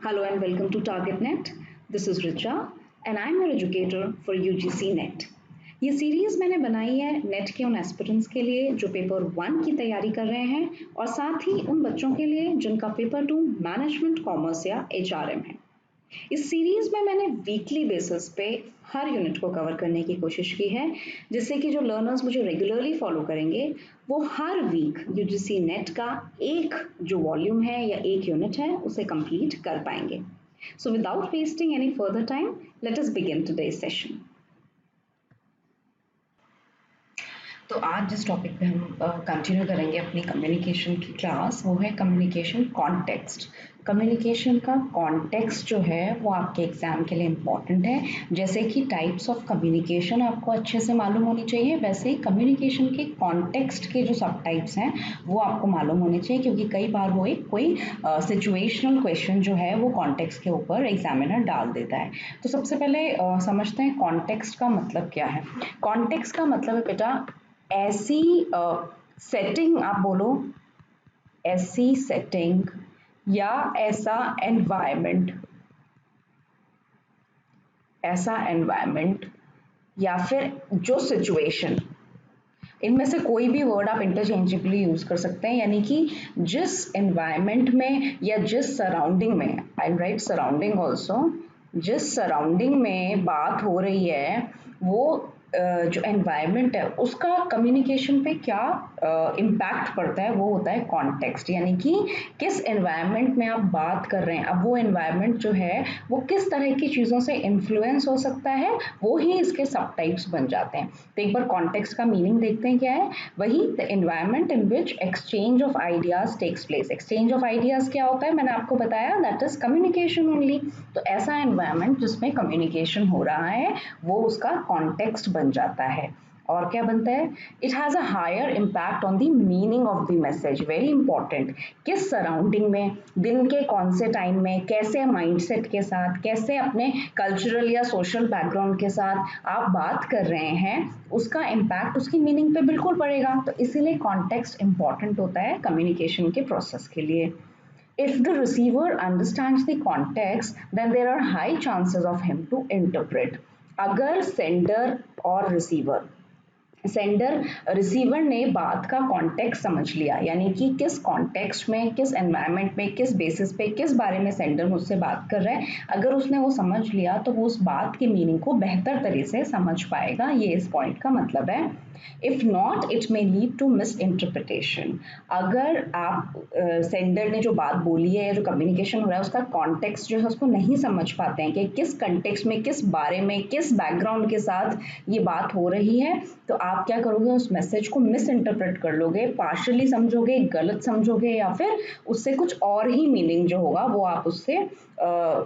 Hello and welcome to TargetNet. This is Richa and I'm your educator for UGC NET. ये series मैंने बनाई है net के उन एस्पिरेंट्स के लिए जो पेपर 1 की तैयारी कर रहे हैं और साथ ही उन बच्चों के लिए जिनका पेपर 2 मैनेजमेंट कॉमर्स या HRM है। इस सीरीज में मैंने वीकली बेसिस पे हर यूनिट को कवर करने की कोशिश की है जिससे कि जो लर्नर्स मुझे रेगुलरली फॉलो करेंगे वो हर वीक यूजीसी नेट का एक जो वॉल्यूम है या एक यूनिट है उसे कंप्लीट कर पाएंगे। So without wasting any further time let us begin today's session. तो आज जिस टॉपिक पे हम कंटिन्यू करेंगे अपनी कम्युनिकेशन की क्लास वो है कम्युनिकेशन कॉन्टेक्स्ट। कम्युनिकेशन का कॉन्टेक्स्ट जो है वो आपके एग्जाम के लिए इम्पॉर्टेंट है। जैसे कि टाइप्स ऑफ कम्युनिकेशन आपको अच्छे से मालूम होनी चाहिए, वैसे ही कम्युनिकेशन के कॉन्टेक्स्ट के जो सब टाइप्स हैं वो आपको मालूम होने चाहिए, क्योंकि कई बार वो एक कोई सिचुएशनल क्वेश्चन जो है वो कॉन्टेक्स्ट के ऊपर एग्जामिनर डाल देता है। तो सबसे पहले समझते हैं कॉन्टेक्स्ट का मतलब क्या है। कॉन्टेक्स्ट का मतलब है बेटा ऐसी सेटिंग, आप बोलो ऐसी सेटिंग या ऐसा एनवायरनमेंट या फिर जो सिचुएशन, इनमें से कोई भी वर्ड आप इंटरचेंजेबली यूज कर सकते हैं। यानी कि जिस एनवायरनमेंट में या जिस सराउंडिंग में, आई राइट सराउंडिंग ऑल्सो, जिस सराउंडिंग में बात हो रही है वो जो एनवायरनमेंट है उसका कम्युनिकेशन पे क्या इम्पैक्ट पड़ता है वो होता है कॉन्टेक्स्ट। यानी कि किस एनवायरनमेंट में आप बात कर रहे हैं, अब वो एनवायरनमेंट जो है वो किस तरह की चीज़ों से इन्फ्लुएंस हो सकता है, वो ही इसके सब टाइप्स बन जाते हैं। तो एक बार कॉन्टेक्स्ट का मीनिंग देखते हैं क्या है। वही the environment in which exchange of ideas takes place. Exchange of ideas क्या होता है, मैंने आपको बताया, दैट इज कम्युनिकेशन ओनली। तो ऐसा एनवायरनमेंट जिसमें कम्युनिकेशन हो रहा है वो उसका कॉन्टेक्स्ट बन जाता है। और क्या बनता है, it has a higher impact on the meaning of the message. Very important, किस सराउंडिंग में, दिन के कौन से टाइम में, कैसे माइंडसेट के साथ, कैसे अपने कल्चरल या सोशल बैकग्राउंड के साथ आप बात कर रहे हैं, उसका इम्पैक्ट उसकी मीनिंग पे बिल्कुल पड़ेगा। तो इसीलिए कॉन्टेक्स्ट इंपॉर्टेंट होता है कम्युनिकेशन के प्रोसेस के लिए। If the receiver understands the context, then there are high chances of him to interpret. अगर सेंडर और रिसीवर ने बात का कॉन्टेक्स्ट समझ लिया, यानी कि किस कॉन्टेक्स्ट में, किस एनवायरनमेंट में, किस बेसिस पे, किस बारे में सेंडर मुझसे बात कर रहा है, अगर उसने वो समझ लिया तो वो उस बात की मीनिंग को बेहतर तरह से समझ पाएगा। ये इस पॉइंट का मतलब है। If not it may lead to misinterpretation. अगर आप सेंडर ने जो बात बोली है या जो कम्युनिकेशन हो रहा है उसका कॉन्टेक्स्ट जो है उसको नहीं समझ पाते हैं कि किस कंटेक्स्ट में, किस बारे में, किस बैकग्राउंड के साथ ये बात हो रही है, तो आप क्या करोगे, उस मैसेज को मिस इंटरप्रेट कर लोगे, पार्शली समझोगे, गलत समझोगे, या फिर उससे कुछ और ही मीनिंग जो होगा वो आप उससे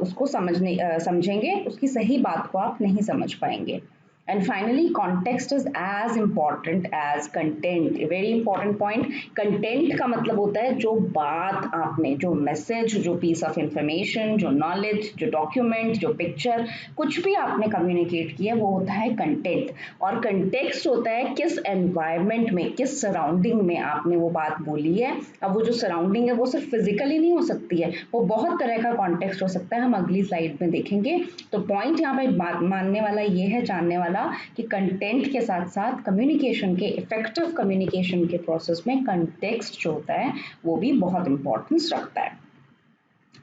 उसको समझेंगे, उसकी सही बात को आप नहीं समझ पाएंगे। And finally, context is as important as content. A very important point. Content का मतलब होता है जो बात आपने, जो मैसेज, जो पीस ऑफ इंफॉर्मेशन, जो नॉलेज, जो डॉक्यूमेंट, जो पिक्चर, कुछ भी आपने कम्युनिकेट किया वो होता है कंटेंट। और कंटेक्स्ट होता है किस एनवायरनमेंट में, किस सराउंडिंग में आपने वो बात बोली है। अब वो जो सराउंडिंग है वो सिर्फ फिजिकली नहीं हो सकती है, वो बहुत तरह का कॉन्टेक्स्ट हो सकता है, हम अगली स्लाइड में देखेंगे। तो पॉइंट यहाँ पे मानने वाला ये है, जानने वाला, कि कंटेंट के साथ साथ कम्युनिकेशन के, इफेक्टिव कम्युनिकेशन के प्रोसेस में कंटेक्स्ट जो होता है वो भी बहुत इंपॉर्टेंस रखता है।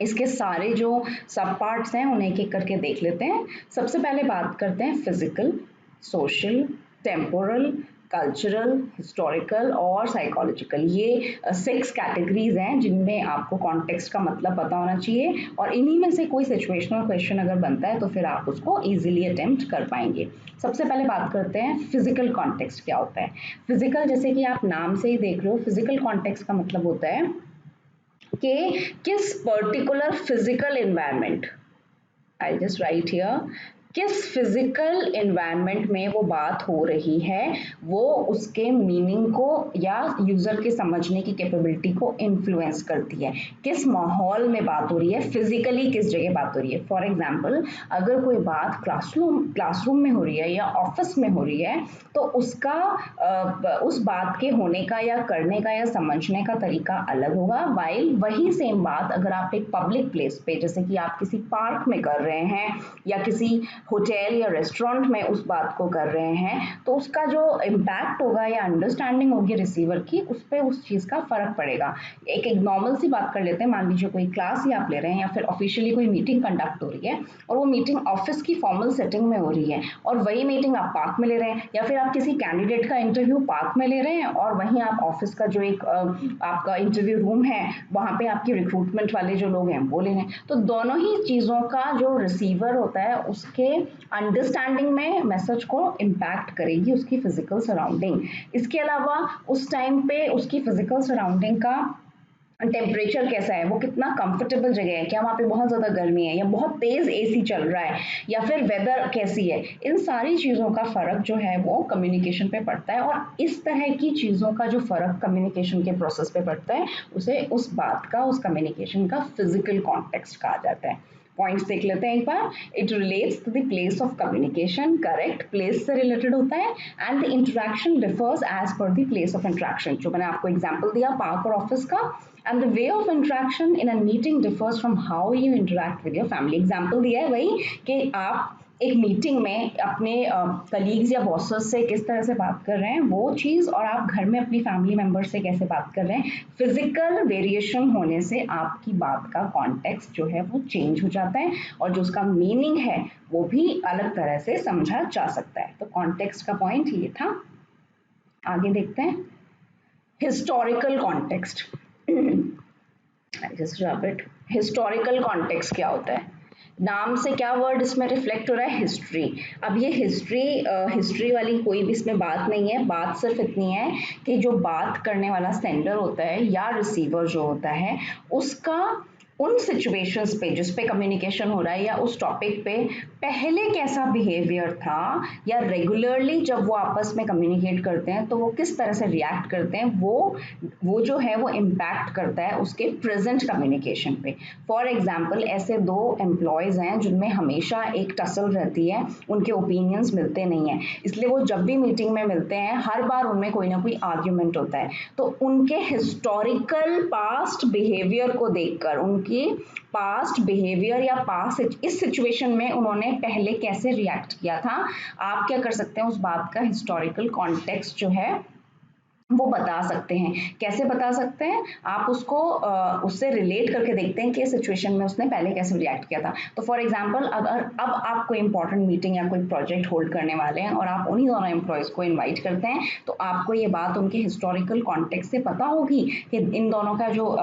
इसके सारे जो सब पार्ट्स हैं उन्हें एक एक करके देख लेते हैं। सबसे पहले बात करते हैं physical, social, temporal, cultural, historical और साइकोलॉजिकल। ये 6 कैटेगरीज हैं जिनमें आपको कॉन्टेक्स्ट का मतलब पता होना चाहिए, और इन्हीं में से कोई सिचुएशनल क्वेश्चन अगर बनता है तो फिर आप उसको इजीली अटेम्प्ट कर पाएंगे। सबसे पहले बात करते हैं फिजिकल कॉन्टेक्स्ट क्या होता है। फिजिकल, जैसे कि आप नाम से ही देख रहे हो, फिजिकल कॉन्टेक्स्ट का मतलब होता है कि किस particular physical environment, I just right here, किस फिजिकल एनवायरनमेंट में वो बात हो रही है वो उसके मीनिंग को या यूजर के समझने की कैपेबिलिटी को इन्फ्लुएंस करती है। किस माहौल में बात हो रही है, फिजिकली किस जगह बात हो रही है। फॉर एग्जाम्पल, अगर कोई बात क्लासरूम में हो रही है या ऑफिस में हो रही है तो उसका उस बात के होने का या करने का या समझने का तरीका अलग होगा। वाइल वही सेम बात अगर आप एक पब्लिक प्लेस पे, जैसे कि आप किसी पार्क में कर रहे हैं या किसी होटल या रेस्टोरेंट में उस बात को कर रहे हैं, तो उसका जो इम्पैक्ट होगा या अंडरस्टैंडिंग होगी रिसीवर की, उस पर उस चीज़ का फर्क पड़ेगा। एक नॉर्मल सी बात कर लेते हैं, मान लीजिए कोई क्लास ही आप ले रहे हैं या फिर ऑफिशियली कोई मीटिंग कंडक्ट हो रही है और वो मीटिंग ऑफिस की फॉर्मल सेटिंग में हो रही है और वही मीटिंग आप पार्क में ले रहे हैं, या फिर आप किसी कैंडिडेट का इंटरव्यू पार्क में ले रहे हैं और वहीं आप ऑफिस का जो एक आपका इंटरव्यू रूम है वहां पे आपके रिक्रूटमेंट वाले जो लोग हैं वो ले रहे हैं। तो दोनों ही चीज़ों का जो रिसीवर होता है उसके अंडरस्टैंडिंग में मैसेज को इम्पैक्ट करेगी उसकी फिजिकल सराउंडिंग। इसके अलावा उस टाइम पे उसकी फिजिकल सराउंडिंग का टेम्परेचर कैसा है, वो कितना कंफर्टेबल जगह है, क्या वहाँ पे बहुत ज़्यादा गर्मी है या बहुत तेज़ एसी चल रहा है, या फिर वेदर कैसी है, इन सारी चीज़ों का फ़र्क जो है वो कम्युनिकेशन पे पड़ता है। और इस तरह की चीज़ों का जो फ़र्क कम्युनिकेशन के प्रोसेस पे पड़ता है उसे उस बात का, उस कम्युनिकेशन का फिजिकल कॉन्टेक्स्ट कहा जाता है। पॉइंट्स देख लेते हैं एक बार। It relates to the place of communication, correct, place से रिलेटेड होता है। And the interaction differs as per the place of interaction, जो मैंने आपको एग्जांपल दिया पार्क और ऑफिस का। And the way of interaction in a meeting differs from how you interact with your family. Example दिया है वही कि आप एक मीटिंग में अपने कलीग्स या बॉसेस से किस तरह से बात कर रहे हैं वो चीज़, और आप घर में अपनी फैमिली मेम्बर से कैसे बात कर रहे हैं, फिजिकल वेरिएशन होने से आपकी बात का कॉन्टेक्स्ट जो है वो चेंज हो जाता है और जो उसका मीनिंग है वो भी अलग तरह से समझा जा सकता है। तो कॉन्टेक्स्ट का पॉइंट ये था। आगे देखते हैं historical context. Just rabbit, historical context क्या होता है? नाम से क्या वर्ड इसमें रिफ्लेक्ट हो रहा है? हिस्ट्री। अब ये हिस्ट्री वाली कोई भी इसमें बात नहीं है, बात सिर्फ इतनी है कि जो बात करने वाला सेंडर होता है या रिसीवर जो होता है उसका उन सिचुएशंस पे जिस पे कम्युनिकेशन हो रहा है या उस टॉपिक पे पहले कैसा बिहेवियर था, या रेगुलरली जब वो आपस में कम्युनिकेट करते हैं तो वो किस तरह से रिएक्ट करते हैं, वो जो है वो इम्पैक्ट करता है उसके प्रेजेंट कम्युनिकेशन पे। फॉर एग्जाम्पल, ऐसे दो एम्प्लॉयज़ हैं जिनमें हमेशा एक टसल रहती है, उनके ओपिनियंस मिलते नहीं हैं, इसलिए वो जब भी मीटिंग में मिलते हैं हर बार उनमें कोई ना कोई आर्ग्यूमेंट होता है। तो उनके हिस्टोरिकल पास्ट बिहेवियर को देखकर, उनकी पास्ट बिहेवियर या पास्ट इस सिचुएशन में उन्होंने पहले कैसे रिएक्ट किया था, आप क्या कर सकते हैं उस बात का हिस्टोरिकल कॉन्टेक्स्ट जो है वो बता सकते हैं। कैसे बता सकते हैं? आप उसको उससे रिलेट करके देखते हैं कि सिचुएशन में उसने पहले कैसे रिएक्ट किया था। तो फॉर एग्जांपल, अगर अब आप कोई इंपॉर्टेंट मीटिंग या कोई प्रोजेक्ट होल्ड करने वाले हैं और आप उन्हीं दोनों एम्प्लॉयज़ को इनवाइट करते हैं, तो आपको ये बात उनके हिस्टोरिकल कॉन्टेक्स्ट से पता होगी कि इन दोनों का जो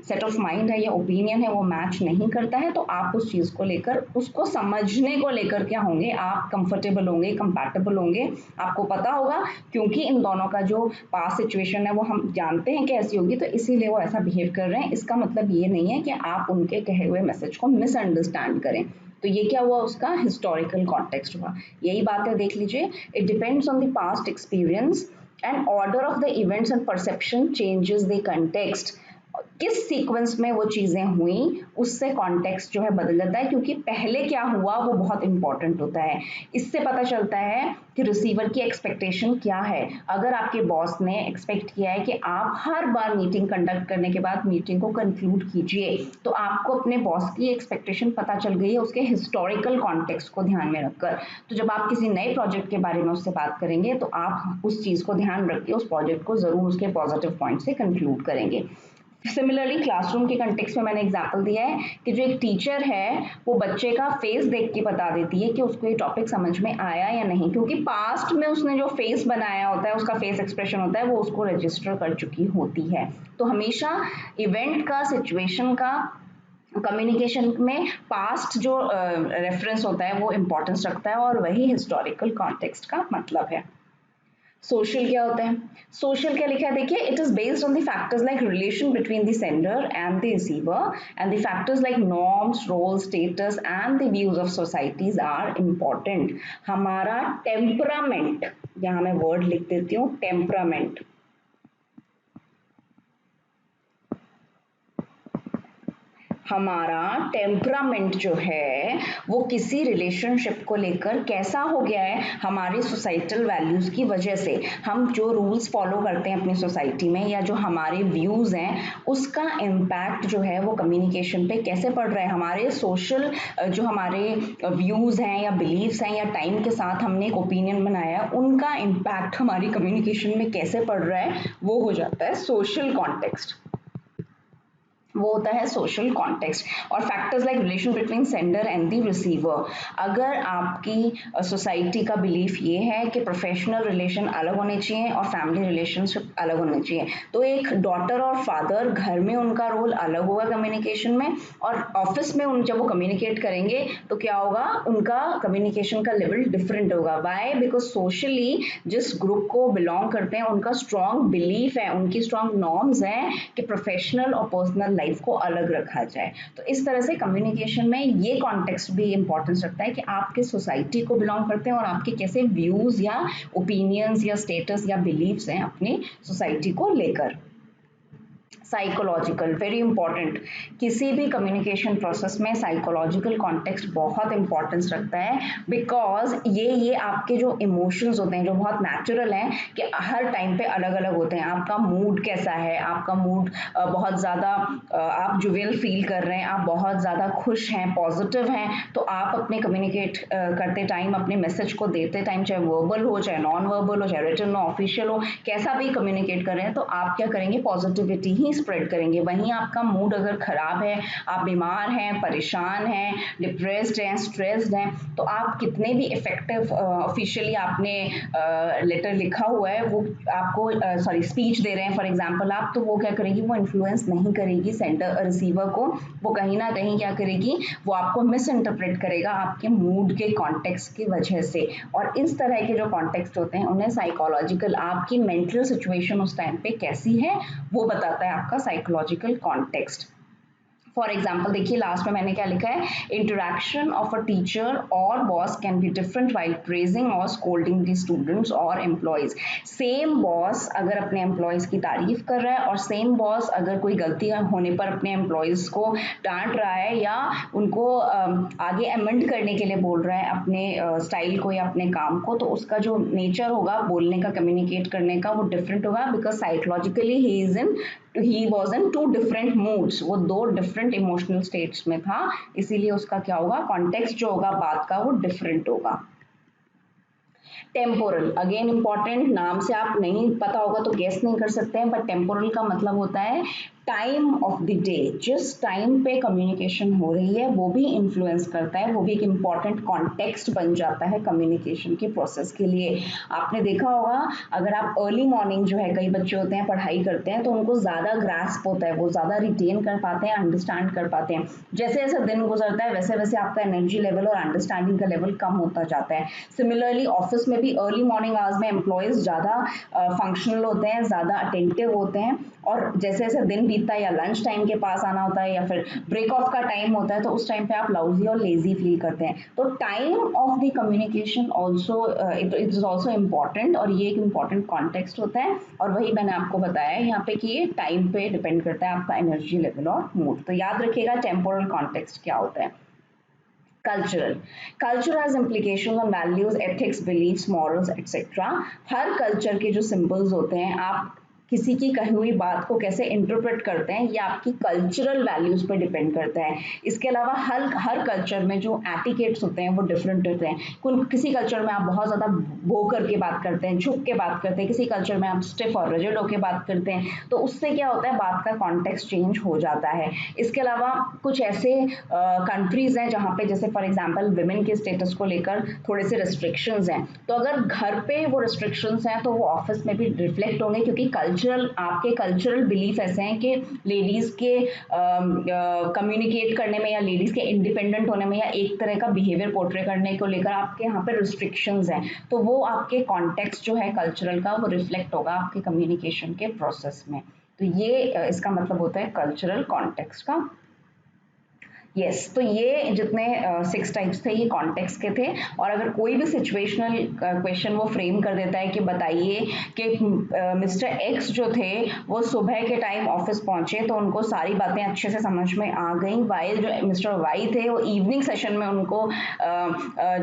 सेट ऑफ माइंड है या ओपिनियन है वो मैच नहीं करता है। तो आप उस चीज़ को लेकर, उसको समझने को लेकर क्या होंगे, आप कंफर्टेबल होंगे, कंपैटिबल होंगे, आपको पता होगा क्योंकि इन दोनों का जो सिचुएशन है वो हम जानते हैं कि ऐसी होगी, तो इसीलिए वो ऐसा बिहेव कर रहे हैं। इसका मतलब ये नहीं है कि आप उनके कहे हुए मैसेज को मिसअंडरस्टैंड करें। तो ये क्या हुआ, उसका हिस्टोरिकल कॉन्टेक्स्ट हुआ। यही बात है, देख लीजिए, it depends on the past experience and order of the events and perception changes the context. किस सीक्वेंस में वो चीज़ें हुई उससे कॉन्टेक्स्ट जो है बदल जाता है, क्योंकि पहले क्या हुआ वो बहुत इंपॉर्टेंट होता है। इससे पता चलता है कि रिसीवर की एक्सपेक्टेशन क्या है। अगर आपके बॉस ने एक्सपेक्ट किया है कि आप हर बार मीटिंग कंडक्ट करने के बाद मीटिंग को कंक्लूड कीजिए, तो आपको अपने बॉस की एक्सपेक्टेशन पता चल गई है उसके हिस्टोरिकल कॉन्टेक्स्ट को ध्यान में रखकर। तो जब आप किसी नए प्रोजेक्ट के बारे में उससे बात करेंगे तो आप उस चीज़ को ध्यान रख के उस प्रोजेक्ट को ज़रूर उसके पॉजिटिव पॉइंट से कंक्लूड करेंगे। सिमिलरली क्लासरूम के कंटेक्स्ट में मैंने एग्जांपल दिया है कि जो एक टीचर है वो बच्चे का फेस देख के बता देती है कि उसको ये टॉपिक समझ में आया या नहीं, क्योंकि पास्ट में उसने जो फेस बनाया होता है, उसका फेस एक्सप्रेशन होता है, वो उसको रजिस्टर कर चुकी होती है। तो हमेशा इवेंट का, सिचुएशन का, कम्युनिकेशन में पास्ट जो रेफरेंस होता है वो इम्पोर्टेंस रखता है और वही हिस्टोरिकल कॉन्टेक्स्ट का मतलब है। सोशल क्या होता है? सोशल क्या लिखा है देखिए, it is based on the factors like relation between the sender and the receiver and the factors like norms, role, status and the views of societies are important. हमारा टेम्परामेंट, यहाँ मैं वर्ड लिख देती हूँ, टेम्परामेंट। हमारा temperament जो है वो किसी रिलेशनशिप को लेकर कैसा हो गया है, हमारी सोसाइटल वैल्यूज की वजह से। हम जो रूल्स फॉलो करते हैं अपनी सोसाइटी में या जो हमारे व्यूज हैं उसका इम्पैक्ट जो है वो कम्युनिकेशन पे कैसे पड़ रहा है। हमारे सोशल जो हमारे व्यूज हैं या बिलीव्स हैं या टाइम के साथ हमने एक ओपिनियन बनाया उनका इम्पैक्ट हमारी कम्युनिकेशन में कैसे पड़ रहा है, वो हो जाता है सोशल कॉन्टेक्स्ट। वो होता है सोशल कॉन्टेक्स्ट। और factors like relation between sender and the receiver, अगर आपकी सोसाइटी का बिलीफ ये है कि प्रोफेशनल रिलेशन अलग होने चाहिए और फैमिली रिलेशनशिप अलग होने चाहिए, तो एक डॉटर और फादर घर में उनका रोल अलग होगा कम्युनिकेशन में, और ऑफिस में उन जब वो कम्युनिकेट करेंगे तो क्या होगा, उनका कम्युनिकेशन का लेवल डिफरेंट होगा। वाई? बिकॉज सोशली जिस ग्रुप को बिलोंग करते हैं उनका स्ट्रॉन्ग बिलीफ है, उनकी स्ट्रॉन्ग नॉर्म्स हैं कि प्रोफेशनल और पर्सनल लाइफ को अलग रखा जाए। तो इस तरह से कम्युनिकेशन में ये कॉन्टेक्स्ट भी इंपॉर्टेंस रखता है कि आप किस सोसाइटी को बिलोंग करते हैं और आपके कैसे व्यूज या ओपिनियंस या स्टेटस या बिलीव्स हैं अपनी सोसाइटी को लेकर। Psychological, very important. किसी भी कम्युनिकेशन प्रोसेस में साइकोलॉजिकल कॉन्टेक्स्ट बहुत इंपॉर्टेंस रखता है, बिकॉज ये आपके जो इमोशंस होते हैं जो बहुत नेचुरल हैं कि हर टाइम पे अलग अलग होते हैं। आपका मूड कैसा है, आपका मूड बहुत ज़्यादा आप जुवेल फील कर रहे हैं, आप बहुत ज़्यादा खुश हैं, पॉजिटिव हैं, तो आप अपने कम्युनिकेट करते टाइम, अपने मैसेज को देते टाइम, चाहे वर्बल हो चाहे नॉन वर्बल हो चाहे रिटन हो ऑफिशियल हो, कैसा भी कम्युनिकेट कर रहे हैं, तो आप क्या करेंगे, पॉजिटिविटी ही स्प्रेड करेंगे। वहीं आपका मूड अगर खराब है, आप बीमार हैं, परेशान हैं, डिप्रेस्ड हैं, स्ट्रेस्ड हैं, तो आप कितने भी इफेक्टिव ऑफिशियली आपने लेटर लिखा हुआ है, वो आपको सॉरी स्पीच दे रहे हैं फॉर एग्जांपल आप, तो वो क्या करेगी, वो इन्फ्लुएंस नहीं करेगी सेंडर रिसीवर को। वो कहीं ना कहीं क्या करेगी, वो आपको मिस इंटरप्रेट करेगा आपके मूड के कॉन्टेक्स्ट की वजह से। और इस तरह के जो कॉन्टेक्स्ट होते हैं उन्हें साइकोलॉजिकल, आपकी मेंटल सिचुएशन उस टाइम पे कैसी है वो बताता है आपका साइकोलॉजिकल कॉन्टेक्स्ट। फॉर एग्जाम्पल देखिए लास्ट में मैंने क्या लिखा है, इंटरेक्शन ऑफ अ टीचर और boss can be different while praising और स्कोल्डिंग द स्टूडेंट्स और एम्प्लॉयज। सेम बॉस अगर अपने एम्प्लॉयज की तारीफ कर रहा है और सेम बॉस अगर कोई गलती होने पर अपने एम्प्लॉयज को डांट रहा है या उनको आगे अमेंड करने के लिए बोल रहा है अपने स्टाइल को या अपने काम को, तो उसका जो नेचर होगा बोलने का, कम्युनिकेट करने का, वो डिफरेंट होगा, because psychologically he was in two different moods, वो दो डिफरेंट इमोशनल स्टेट्स में था, इसीलिए उसका क्या होगा, कॉन्टेक्स्ट जो होगा बात का वो डिफरेंट होगा। टेम्पोरल अगेन इंपॉर्टेंट, नाम से आप नहीं पता होगा तो गेस नहीं कर सकते हैं, बट टेम्पोरल का मतलब होता है टाइम ऑफ द डे, जिस टाइम पे कम्युनिकेशन हो रही है वो भी इन्फ्लुएंस करता है, वो भी एक इम्पॉर्टेंट कॉन्टेक्स्ट बन जाता है कम्युनिकेशन के प्रोसेस के लिए। आपने देखा होगा अगर आप अर्ली मॉर्निंग जो है, कई बच्चे होते हैं पढ़ाई करते हैं तो उनको ज़्यादा ग्रास्प होता है, वो ज़्यादा रिटेन कर पाते हैं, अंडरस्टैंड कर पाते हैं। जैसे जैसे दिन गुजरता है वैसे वैसे आपका एनर्जी लेवल और अंडरस्टैंडिंग का लेवल कम होता जाता है। सिमिलरली ऑफिस में भी अर्ली मॉर्निंग आवर्स में एम्प्लॉयज ज़्यादा फंक्शनल होते हैं, ज़्यादा अटेंटिव होते हैं, और जैसे जैसे दिन बीतता है या लंच टाइम के पास आना होता है या फिर ब्रेक ऑफ का टाइम होता है तो उस टाइम पे आप लाउजी और लेजी फील करते हैं। तो time of the communication also it is also important, और ये एक इम्पॉर्टेंट कॉन्टेक्स्ट होता है, और वही मैंने आपको बताया यहाँ पे कि ये टाइम पे डिपेंड करता है आपका एनर्जी लेवल और मूड। तो याद रखिएगा टेम्पोरल कॉन्टेक्स्ट क्या होता है। Cultural, culture has implication on values, ethics, beliefs, morals etcetera. हर कल्चर के जो सिंबल्स होते हैं, आप किसी की कही हुई बात को कैसे इंटरप्रेट करते हैं ये आपकी कल्चरल वैल्यूज पर डिपेंड करता है। इसके अलावा हर कल्चर में जो एटिकेट्स होते हैं वो डिफरेंट होते हैं। किसी कल्चर में आप बहुत ज़्यादा बो करके बात करते हैं, झुक के बात करते हैं, किसी कल्चर में आप स्टिफ और रिजिड होकर बात करते हैं, तो उससे क्या होता है, बात का कॉन्टेक्स्ट चेंज हो जाता है। इसके अलावा कुछ ऐसे कंट्रीज हैं जहाँ पे जैसे फॉर एग्जांपल विमेन के स्टेटस को लेकर थोड़े से रिस्ट्रिक्शंस हैं, तो अगर घर पे वो रिस्ट्रिक्शंस हैं तो वो ऑफिस में भी रिफ्लेक्ट होंगे, क्योंकि कल्चर आपके कल्चरल बिलीफ ऐसे हैं कि लेडीज के कम्युनिकेट करने में या लेडीज के इंडिपेंडेंट होने में या एक तरह का बिहेवियर पोर्ट्रे करने को लेकर आपके यहाँ पे रिस्ट्रिक्शंस हैं, तो वो आपके कॉन्टेक्स्ट जो है कल्चरल का वो रिफ्लेक्ट होगा आपके कम्युनिकेशन के प्रोसेस में। तो ये इसका मतलब होता है कल्चरल कॉन्टेक्स्ट का। यस तो ये जितने 6 टाइप्स थे ये कॉन्टेक्स्ट के थे। और अगर कोई भी सिचुएशनल क्वेश्चन वो फ्रेम कर देता है कि बताइए कि मिस्टर एक्स जो थे वो सुबह के टाइम ऑफिस पहुंचे तो उनको सारी बातें अच्छे से समझ में आ गई, वाइल जो मिस्टर वाई थे वो इवनिंग सेशन में उनको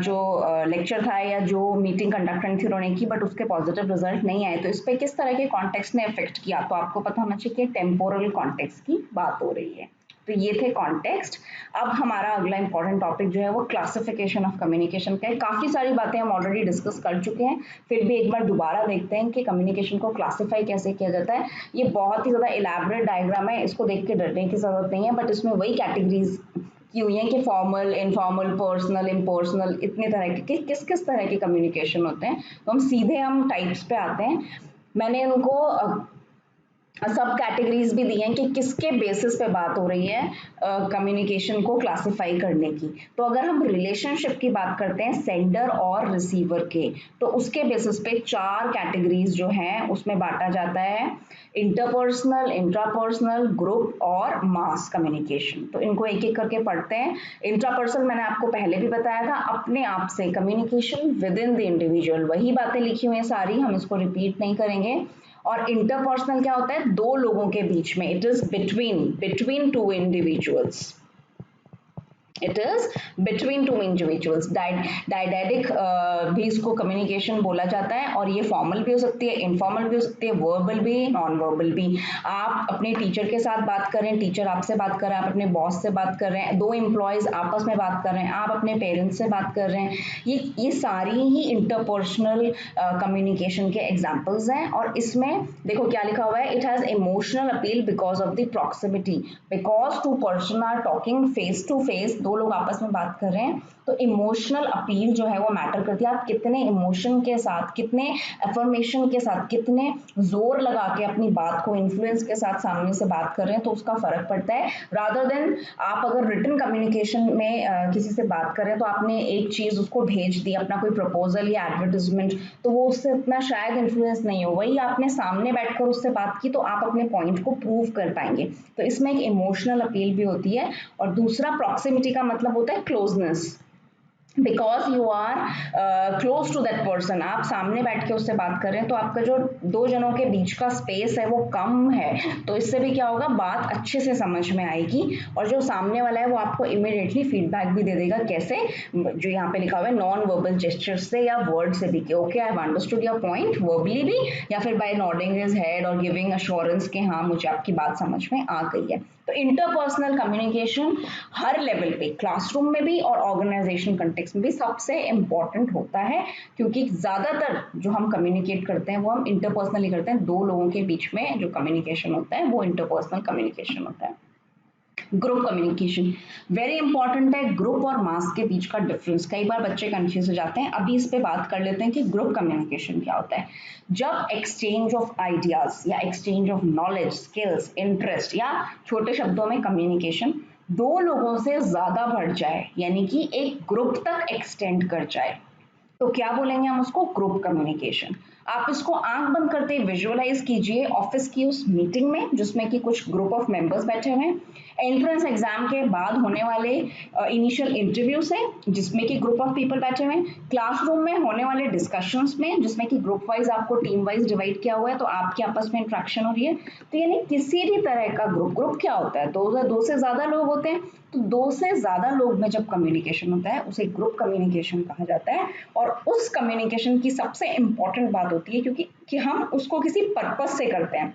जो लेक्चर था या जो मीटिंग कंडक्ट करनी थी उन्होंने की, बट उसके पॉजिटिव रिजल्ट नहीं आए। तो इस पर किस तरह के कॉन्टेक्स्ट ने इफेक्ट किया, तो आपको पता होना चाहिए कि टेम्पोरल कॉन्टेक्स्ट की बात हो रही है। तो ये थे कॉन्टेक्स्ट। अब हमारा अगला इंपॉर्टेंट टॉपिक जो है वो क्लासिफिकेशन ऑफ कम्युनिकेशन का है। काफ़ी सारी बातें हम ऑलरेडी डिस्कस कर चुके हैं, फिर भी एक बार दोबारा देखते हैं कि कम्युनिकेशन को क्लासिफाई कैसे किया जाता है। ये बहुत ही ज़्यादा इलैबोरेट डायग्राम है, इसको देख के डरने की ज़रूरत नहीं है, बट इसमें वही कैटेगरीज की हुई है कि फॉर्मल, इनफॉर्मल, पर्सनल, इम्पर्सनल, इतने तरह के किस किस तरह के कम्युनिकेशन होते हैं। तो हम सीधे टाइप्स पे आते हैं। मैंने उनको सब कैटेगरीज भी दी हैं कि किसके बेसिस पे बात हो रही है कम्युनिकेशन को क्लासिफाई करने की। तो अगर हम रिलेशनशिप की बात करते हैं सेंडर और रिसीवर के, तो उसके बेसिस पे 4 कैटेगरीज जो हैं उसमें बांटा जाता है, इंटरपर्सनल, इंट्रापर्सनल, ग्रुप और मास कम्युनिकेशन। तो इनको एक एक करके पढ़ते हैं। इंट्रापर्सनल मैंने आपको पहले भी बताया था, अपने आप से communication with in the individual, वही बातें लिखी हुई हैं सारी, हम इसको रिपीट नहीं करेंगे। और इंटरपर्सनल क्या होता है, 2 लोगों के बीच में, it is between 2 individuals, it is between 2 individuals. Dyadic भी इसको कम्युनिकेशन बोला जाता है, और ये फॉर्मल भी हो सकती है, इनफॉर्मल भी हो सकती है, वर्बल भी, नॉन वर्बल भी। आप अपने टीचर के साथ बात कर रहे हैं, टीचर आपसे बात कर रहे हैं, आप अपने बॉस से बात कर रहे हैं, 2 एम्प्लॉयज आपस में बात कर रहे हैं, आप अपने पेरेंट्स से बात कर रहे हैं, ये सारी ही इंटरपर्सनल कम्युनिकेशन के एग्जाम्पल्स हैं। और इसमें देखो क्या लिखा हुआ है, it has emotional appeal because of the proximity, because 2 person are talking face to face, 2 लोग आपस में बात कर रहे हैं, तो इमोशनल अपील जो है वो मैटर करती है। आप कितने इमोशन के साथ, कितने एफर्मेशन के साथ, कितने जोर लगा के अपनी बात को इन्फ्लुएंस के साथ सामने से बात कर रहे हैं, तो उसका फर्क पड़ता है। रादर देन आप अगर रिटन कम्युनिकेशन में किसी से बात कर रहे हैं तो आपने एक चीज उसको भेज दी, अपना कोई प्रपोजल या एडवर्टाइजमेंट, तो वो उससे इतना शायद इन्फ्लुएंस नहीं हो। वही आपने सामने बैठकर उससे बात की तो आप अपने पॉइंट को प्रूव कर पाएंगे। तो इसमें एक इमोशनल अपील भी होती है। और दूसरा प्रॉक्सिमिटी का मतलब होता है closeness, because you are close to that person, आप सामने बैठ के उससे बात कर रहे हैं तो आपका जो 2 जनों के बीच का स्पेस है वो कम है, तो इससे भी क्या होगा, बात अच्छे से समझ में आएगी। और जो सामने वाला है वो आपको इमीडिएटली फीडबैक भी दे देगा, कैसे, जो यहाँ पे लिखा हुआ है नॉन वर्बल जेस्चर्स से या वर्ड से भी, okay I have understood your point, verbally भी, या फिर बाय नॉडिंग हिज हेड और गिविंग अश्योरेंस कि हाँ मुझे आपकी बात समझ में आ गई है। तो इंटरपर्सनल कम्युनिकेशन हर लेवल पे, क्लासरूम में भी और ऑर्गेनाइजेशन कंटेक्स्ट में भी सबसे इंपॉर्टेंट होता है, क्योंकि ज्यादातर जो हम कम्युनिकेट करते हैं वो हम इंटरपर्सनली करते हैं। 2 लोगों के बीच में जो कम्युनिकेशन होता है वो इंटरपर्सनल कम्युनिकेशन होता है। ग्रुप कम्युनिकेशन वेरी इंपॉर्टेंट है। ग्रुप और मास के बीच का डिफरेंस, कई बार बच्चे कंफ्यूज हो जाते हैं। अभी इस पे बात कर लेते हैं कि ग्रुप कम्युनिकेशन क्या होता है। जब एक्सचेंज ऑफ आइडियाज या exchange of knowledge, skills, interest या छोटे शब्दों में कम्युनिकेशन 2 लोगों से ज्यादा बढ़ जाए, यानी कि एक ग्रुप तक एक्सटेंड कर जाए, तो क्या बोलेंगे हम उसको, ग्रुप कम्युनिकेशन। आप इसको आंख बंद करते विजुअलाइज कीजिए ऑफिस की उस मीटिंग में जिसमें कि कुछ ग्रुप ऑफ मेंबर्स बैठे हुए हैं, एंट्रेंस एग्जाम के बाद होने वाले इनिशियल इंटरव्यू से जिसमें कि ग्रुप ऑफ पीपल बैठे हुए हैं, क्लासरूम में होने वाले डिस्कशंस में जिसमें कि ग्रुप वाइज आपको टीम वाइज डिवाइड किया हुआ है, तो आपके आपस में इंट्रैक्शन हो रही है। तो यानी किसी भी तरह का ग्रुप क्या होता है, 2 से ज्यादा लोग होते हैं, तो 2 से ज्यादा लोग में जब कम्युनिकेशन होता है उसे ग्रुप कम्युनिकेशन कहा जाता है। और उस कम्युनिकेशन की सबसे इंपॉर्टेंट बात होती है क्योंकि हम उसको किसी पर्पस से करते हैं।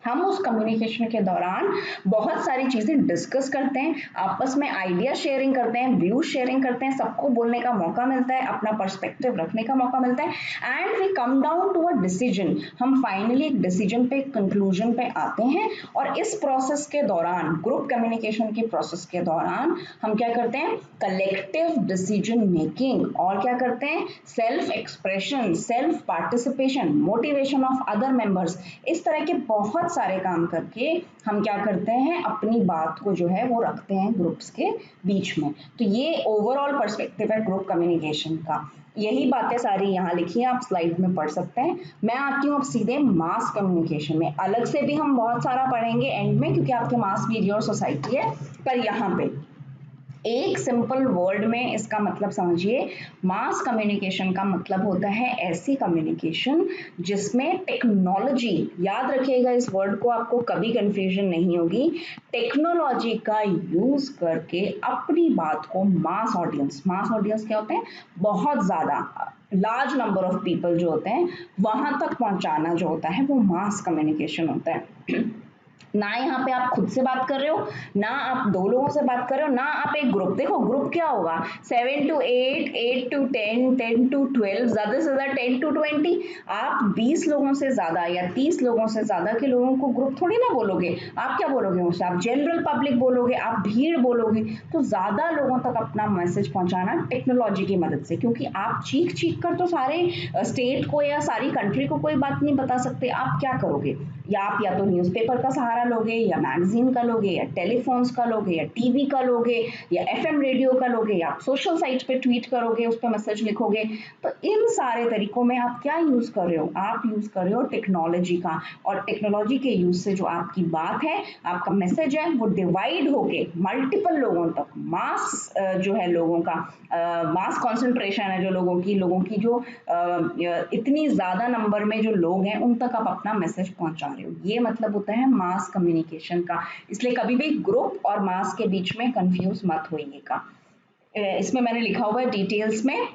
हम उस कम्युनिकेशन के दौरान बहुत सारी चीजें डिस्कस करते हैं, आपस में आइडिया शेयरिंग करते हैं, व्यू शेयरिंग करते हैं, सबको बोलने का मौका मिलता है, अपना पर्सपेक्टिव रखने का मौका मिलता है and we come down to a decision. हम फाइनली एक डिसीजन पे, कंक्लूजन पे आते हैं। और इस प्रोसेस के दौरान, ग्रुप कम्युनिकेशन के प्रोसेस के दौरान हम क्या करते हैं, कलेक्टिव डिसीजन मेकिंग, और क्या करते हैं, self expression, self participation, motivation of other members, इस तरह के बहुत सारे काम करके हम क्या करते हैं, अपनी बात को जो है वो रखते हैं ग्रुप्स के बीच में। तो ये ओवरऑल पर्सपेक्टिव है ग्रुप कम्युनिकेशन का। यही बातें सारी यहाँ लिखी है, आप स्लाइड में पढ़ सकते हैं। मैं आती हूँ अब सीधे मास कम्युनिकेशन में। अलग से भी हम बहुत सारा पढ़ेंगे एंड में, क्योंकि आपके मास मीडिया और सोसाइटी है, पर यहाँ पे एक सिंपल वर्ड में इसका मतलब समझिए। मास कम्युनिकेशन का मतलब होता है ऐसी कम्युनिकेशन जिसमें टेक्नोलॉजी, याद रखिएगा इस वर्ड को, आपको कभी कंफ्यूजन नहीं होगी, टेक्नोलॉजी का यूज करके अपनी बात को मास ऑडियंस क्या होते हैं, बहुत ज्यादा लार्ज नंबर ऑफ पीपल जो होते हैं वहां तक पहुंचाना जो होता है वो मास कम्युनिकेशन होता है। ना यहाँ पे आप खुद से बात कर रहे हो, ना आप दो लोगों से बात कर रहे हो, ना आप एक ग्रुप, देखो ग्रुप क्या होगा, 7 to 8, 8 to 10, 10 to 12, ज्यादा से ज्यादा 10 to 20। आप 20 लोगों से ज्यादा या 30 लोगों से ज्यादा के लोगों को ग्रुप थोड़ी ना बोलोगे। आप क्या बोलोगे उनसे, आप जनरल पब्लिक बोलोगे, आप भीड़ बोलोगे। तो ज्यादा लोगों तक अपना मैसेज पहुंचाना टेक्नोलॉजी की मदद से, क्योंकि आप चीख चीख कर तो सारे स्टेट को या सारी कंट्री को कोई बात नहीं बता सकते। आप क्या करोगे, या आप या तो न्यूज़पेपर का सहारा लोगे, या मैगजीन का लोगे, या टेलीफोन्स का लोगे, या टीवी का लोगे, या एफएम रेडियो का लोगे, या आप सोशल साइट पे ट्वीट करोगे, उस पर मैसेज लिखोगे। तो इन सारे तरीकों में आप क्या यूज कर रहे हो, आप यूज कर रहे हो टेक्नोलॉजी का। और टेक्नोलॉजी के यूज से जो आपकी बात है, आपका मैसेज है, वो डिवाइड होके मल्टीपल लोगों तक, मास जो है लोगों का, मास कॉन्सेंट्रेशन है जो लोगों की जो इतनी ज्यादा नंबर में जो लोग हैं उन तक आप अपना मैसेज पहुंचा रहे हो। ये मतलब होता है मास कम्युनिकेशन का। इसलिए कभी भी ग्रुप और मास के बीच में कंफ्यूज मत होइएगा। इसमें मैंने लिखा हुआ है डिटेल्स में,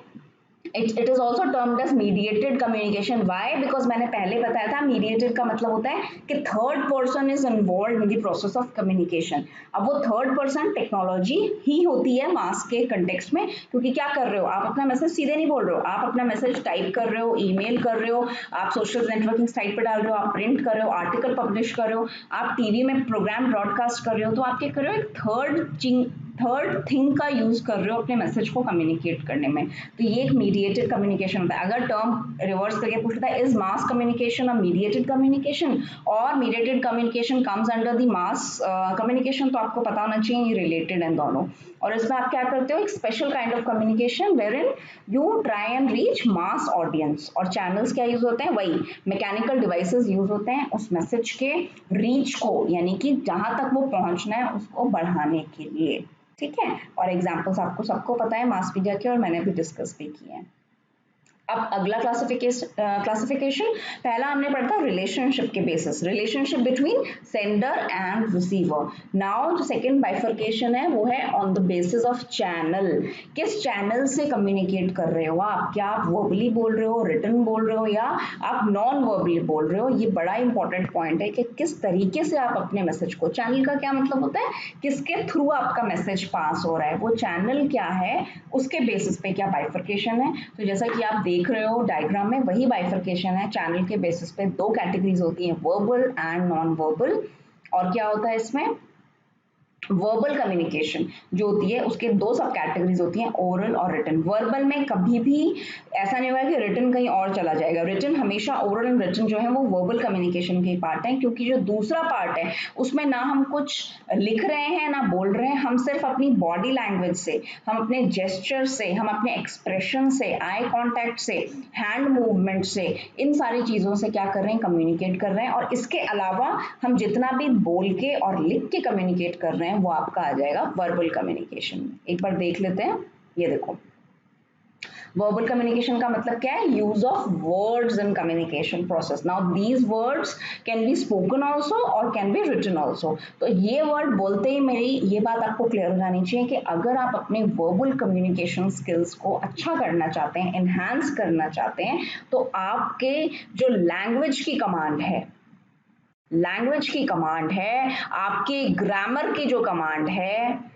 it is also termed as mediated communication. Why? Because मैंने पहले बताया था mediated का मतलब होता है कि third person is involve in the process of communication. अब वो थर्ड पर्सन टेक्नोलॉजी ही होती है मास के कंटेक्स्ट में, क्योंकि क्या कर रहे हो, आप अपना मैसेज सीधे नहीं बोल रहे हो, आप अपना मैसेज टाइप कर रहे हो, ईमेल कर रहे हो, आप सोशल नेटवर्किंग साइट पर डाल रहे हो, आप प्रिंट कर रहे हो, आर्टिकल पब्लिश कर रहे हो, आप टीवी में प्रोग्राम ब्रॉडकास्ट कर रहे हो। तो आप क्या कर रहे हो, एक थर्ड थिंग का यूज कर रहे हो अपने मैसेज को कम्युनिकेट करने में। तो ये एक मीडिएटेड कम्युनिकेशन होता है। अगर टर्म रिवर्स करके पूछता है, is mass communication a mediated communication, और mediated communication comes under the mass communication, तो आपको पता होना चाहिए ये रिलेटेड हैं दोनों। और इसमें आप क्या करते हो, एक special kind of communication wherein you try and reach mass audience. और चैनल्स क्या यूज होते हैं, वही मैकेनिकल डिवाइसेस यूज होते हैं उस मैसेज के रीच को, यानी कि जहां तक वो पहुंचना है उसको बढ़ाने के लिए। ठीक है, और एग्जाम्पल्स आपको सबको पता है मास मीडिया के, और मैंने भी डिस्कस भी किए हैं। अब अगला क्लासिफिकेशन पहला हमने पढ़ा था रिलेशनशिप के basis, relationship between sender and receiver. Now जो सेकंड बाइफर्केशन है वो है on the basis of channel. किस चैनल से कम्युनिकेट कर रहे हो आप, क्या आप वर्बली बोल रहे हो, रिटन बोल रहे हो, या आप नॉन वर्बली बोल रहे हो। ये बड़ा इंपॉर्टेंट पॉइंट है कि किस तरीके से आप अपने मैसेज को, चैनल का क्या मतलब होता है, किसके थ्रू आपका मैसेज पास हो रहा है, वो चैनल क्या है, उसके बेसिस पे क्या बाइफर्केशन है। तो जैसा कि आप देख रहे हो डायग्राम में, वही बाइफर्केशन है। चैनल के बेसिस पे दो कैटेगरीज होती हैं, वर्बल एंड नॉन वर्बल। और क्या होता है इसमें, वर्बल कम्युनिकेशन जो होती है उसके दो सब कैटेगरीज होती हैं, ओरल और रिटन। वर्बल में कभी भी ऐसा नहीं हुआ कि रिटन कहीं और चला जाएगा, रिटन हमेशा, ओरल एंड रिटन जो है वो वर्बल कम्युनिकेशन के पार्ट है। क्योंकि जो दूसरा पार्ट है उसमें ना हम कुछ लिख रहे हैं ना बोल रहे हैं, हम सिर्फ अपनी बॉडी लैंग्वेज से, हम अपने जेस्चर से, हम अपने एक्सप्रेशन से, आई कॉन्टैक्ट से, हैंड मूवमेंट से, इन सारी चीजों से क्या कर रहे हैं, कम्युनिकेट कर रहे हैं। और इसके अलावा हम जितना भी बोल के और लिख के कम्युनिकेट कर रहे हैं वो आपका आ जाएगा वर्बल कम्युनिकेशन में। एक बार देख लेते हैं, ये देखो वर्बल कम्युनिकेशन का मतलब क्या है, use of words in communication process. Now these words can be spoken also और कैन बी रिटन ऑल्सो। तो ये वर्ड बोलते ही मेरी ये बात आपको क्लियर हो जानी चाहिए कि अगर आप अपने वर्बल कम्युनिकेशन स्किल्स को अच्छा करना चाहते हैं, एनहांस करना चाहते हैं, तो आपके जो लैंग्वेज की कमांड है लैंग्वेज की कमांड है, आपके ग्रामर की जो कमांड है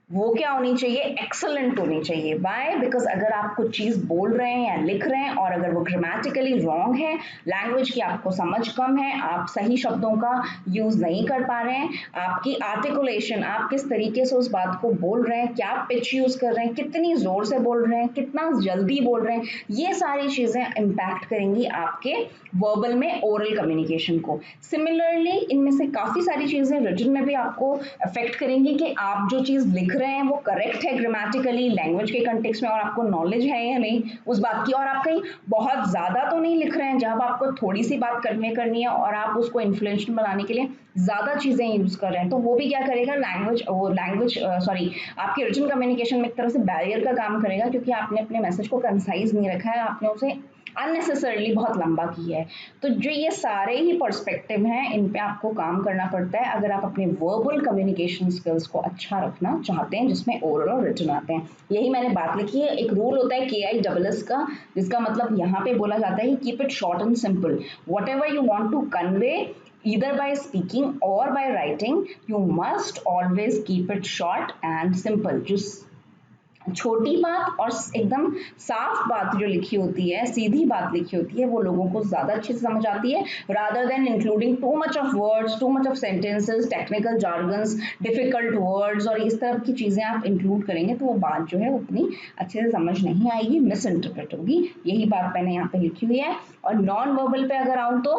वो क्या होनी चाहिए, एक्सलेंट होनी चाहिए। बाय बिकॉज अगर आप कुछ चीज बोल रहे हैं या लिख रहे हैं और अगर वो ग्रामेटिकली रॉन्ग है, लैंग्वेज की आपको समझ कम है, आप सही शब्दों का यूज नहीं कर पा रहे हैं, आपकी आर्टिकुलेशन, आप किस तरीके से उस बात को बोल रहे हैं, क्या पिच यूज कर रहे हैं, कितनी जोर से बोल रहे हैं, कितना जल्दी बोल रहे हैं, ये सारी चीजें इंपैक्ट करेंगी आपके वर्बल में ओरल कम्युनिकेशन को। सिमिलरली इनमें से काफी सारी चीजें रिटन में भी आपको अफेक्ट करेंगी कि आप जो चीज लिख रहे हैं वो करेक्ट है ग्रामेटिकली, लैंग्वेज के कंटेक्स्ट में, और आपको नॉलेज है या नहीं उस बात की, और आप कहीं बहुत ज्यादा तो नहीं लिख रहे हैं जब आपको थोड़ी सी बात कन्वे करनी है और आप उसको इन्फ्लुएंशियल बनाने के लिए ज्यादा चीजें यूज कर रहे हैं, तो वो भी क्या करेगा, लैंग्वेज सॉरी आपके रिटन कम्युनिकेशन में एक तरह से बैरियर का काम करेगा, क्योंकि आपने अपने मैसेज को कंसाइज नहीं रखा है, आपने उसे अननेसेसरली बहुत लंबा की है। तो जो ये सारे ही पर्सपेक्टिव हैं, इन पे आपको काम करना पड़ता है अगर आप अपने वर्बल कम्युनिकेशन स्किल्स को अच्छा रखना चाहते हैं, जिसमें ओरल और रिटन आते हैं। यही मैंने बात लिखी है, एक रूल होता है KISS का, जिसका मतलब यहाँ पे बोला जाता है keep it short and simple. Whatever you want to convey either by speaking or by writing, you must always keep it short and simple। just छोटी बात और एकदम साफ बात जो लिखी होती है, सीधी बात लिखी होती है, वो लोगों को ज्यादा अच्छे से समझ आती है, rather than including too much of words, too much of sentences, technical jargons, difficult words, और इस तरह की चीजें आप इंक्लूड करेंगे तो वो बात जो है उतनी अच्छे से समझ नहीं आएगी, मिस इंटरप्रेट होगी। यही बात मैंने यहाँ पे लिखी हुई है। और नॉन वर्बल पे अगर आऊं तो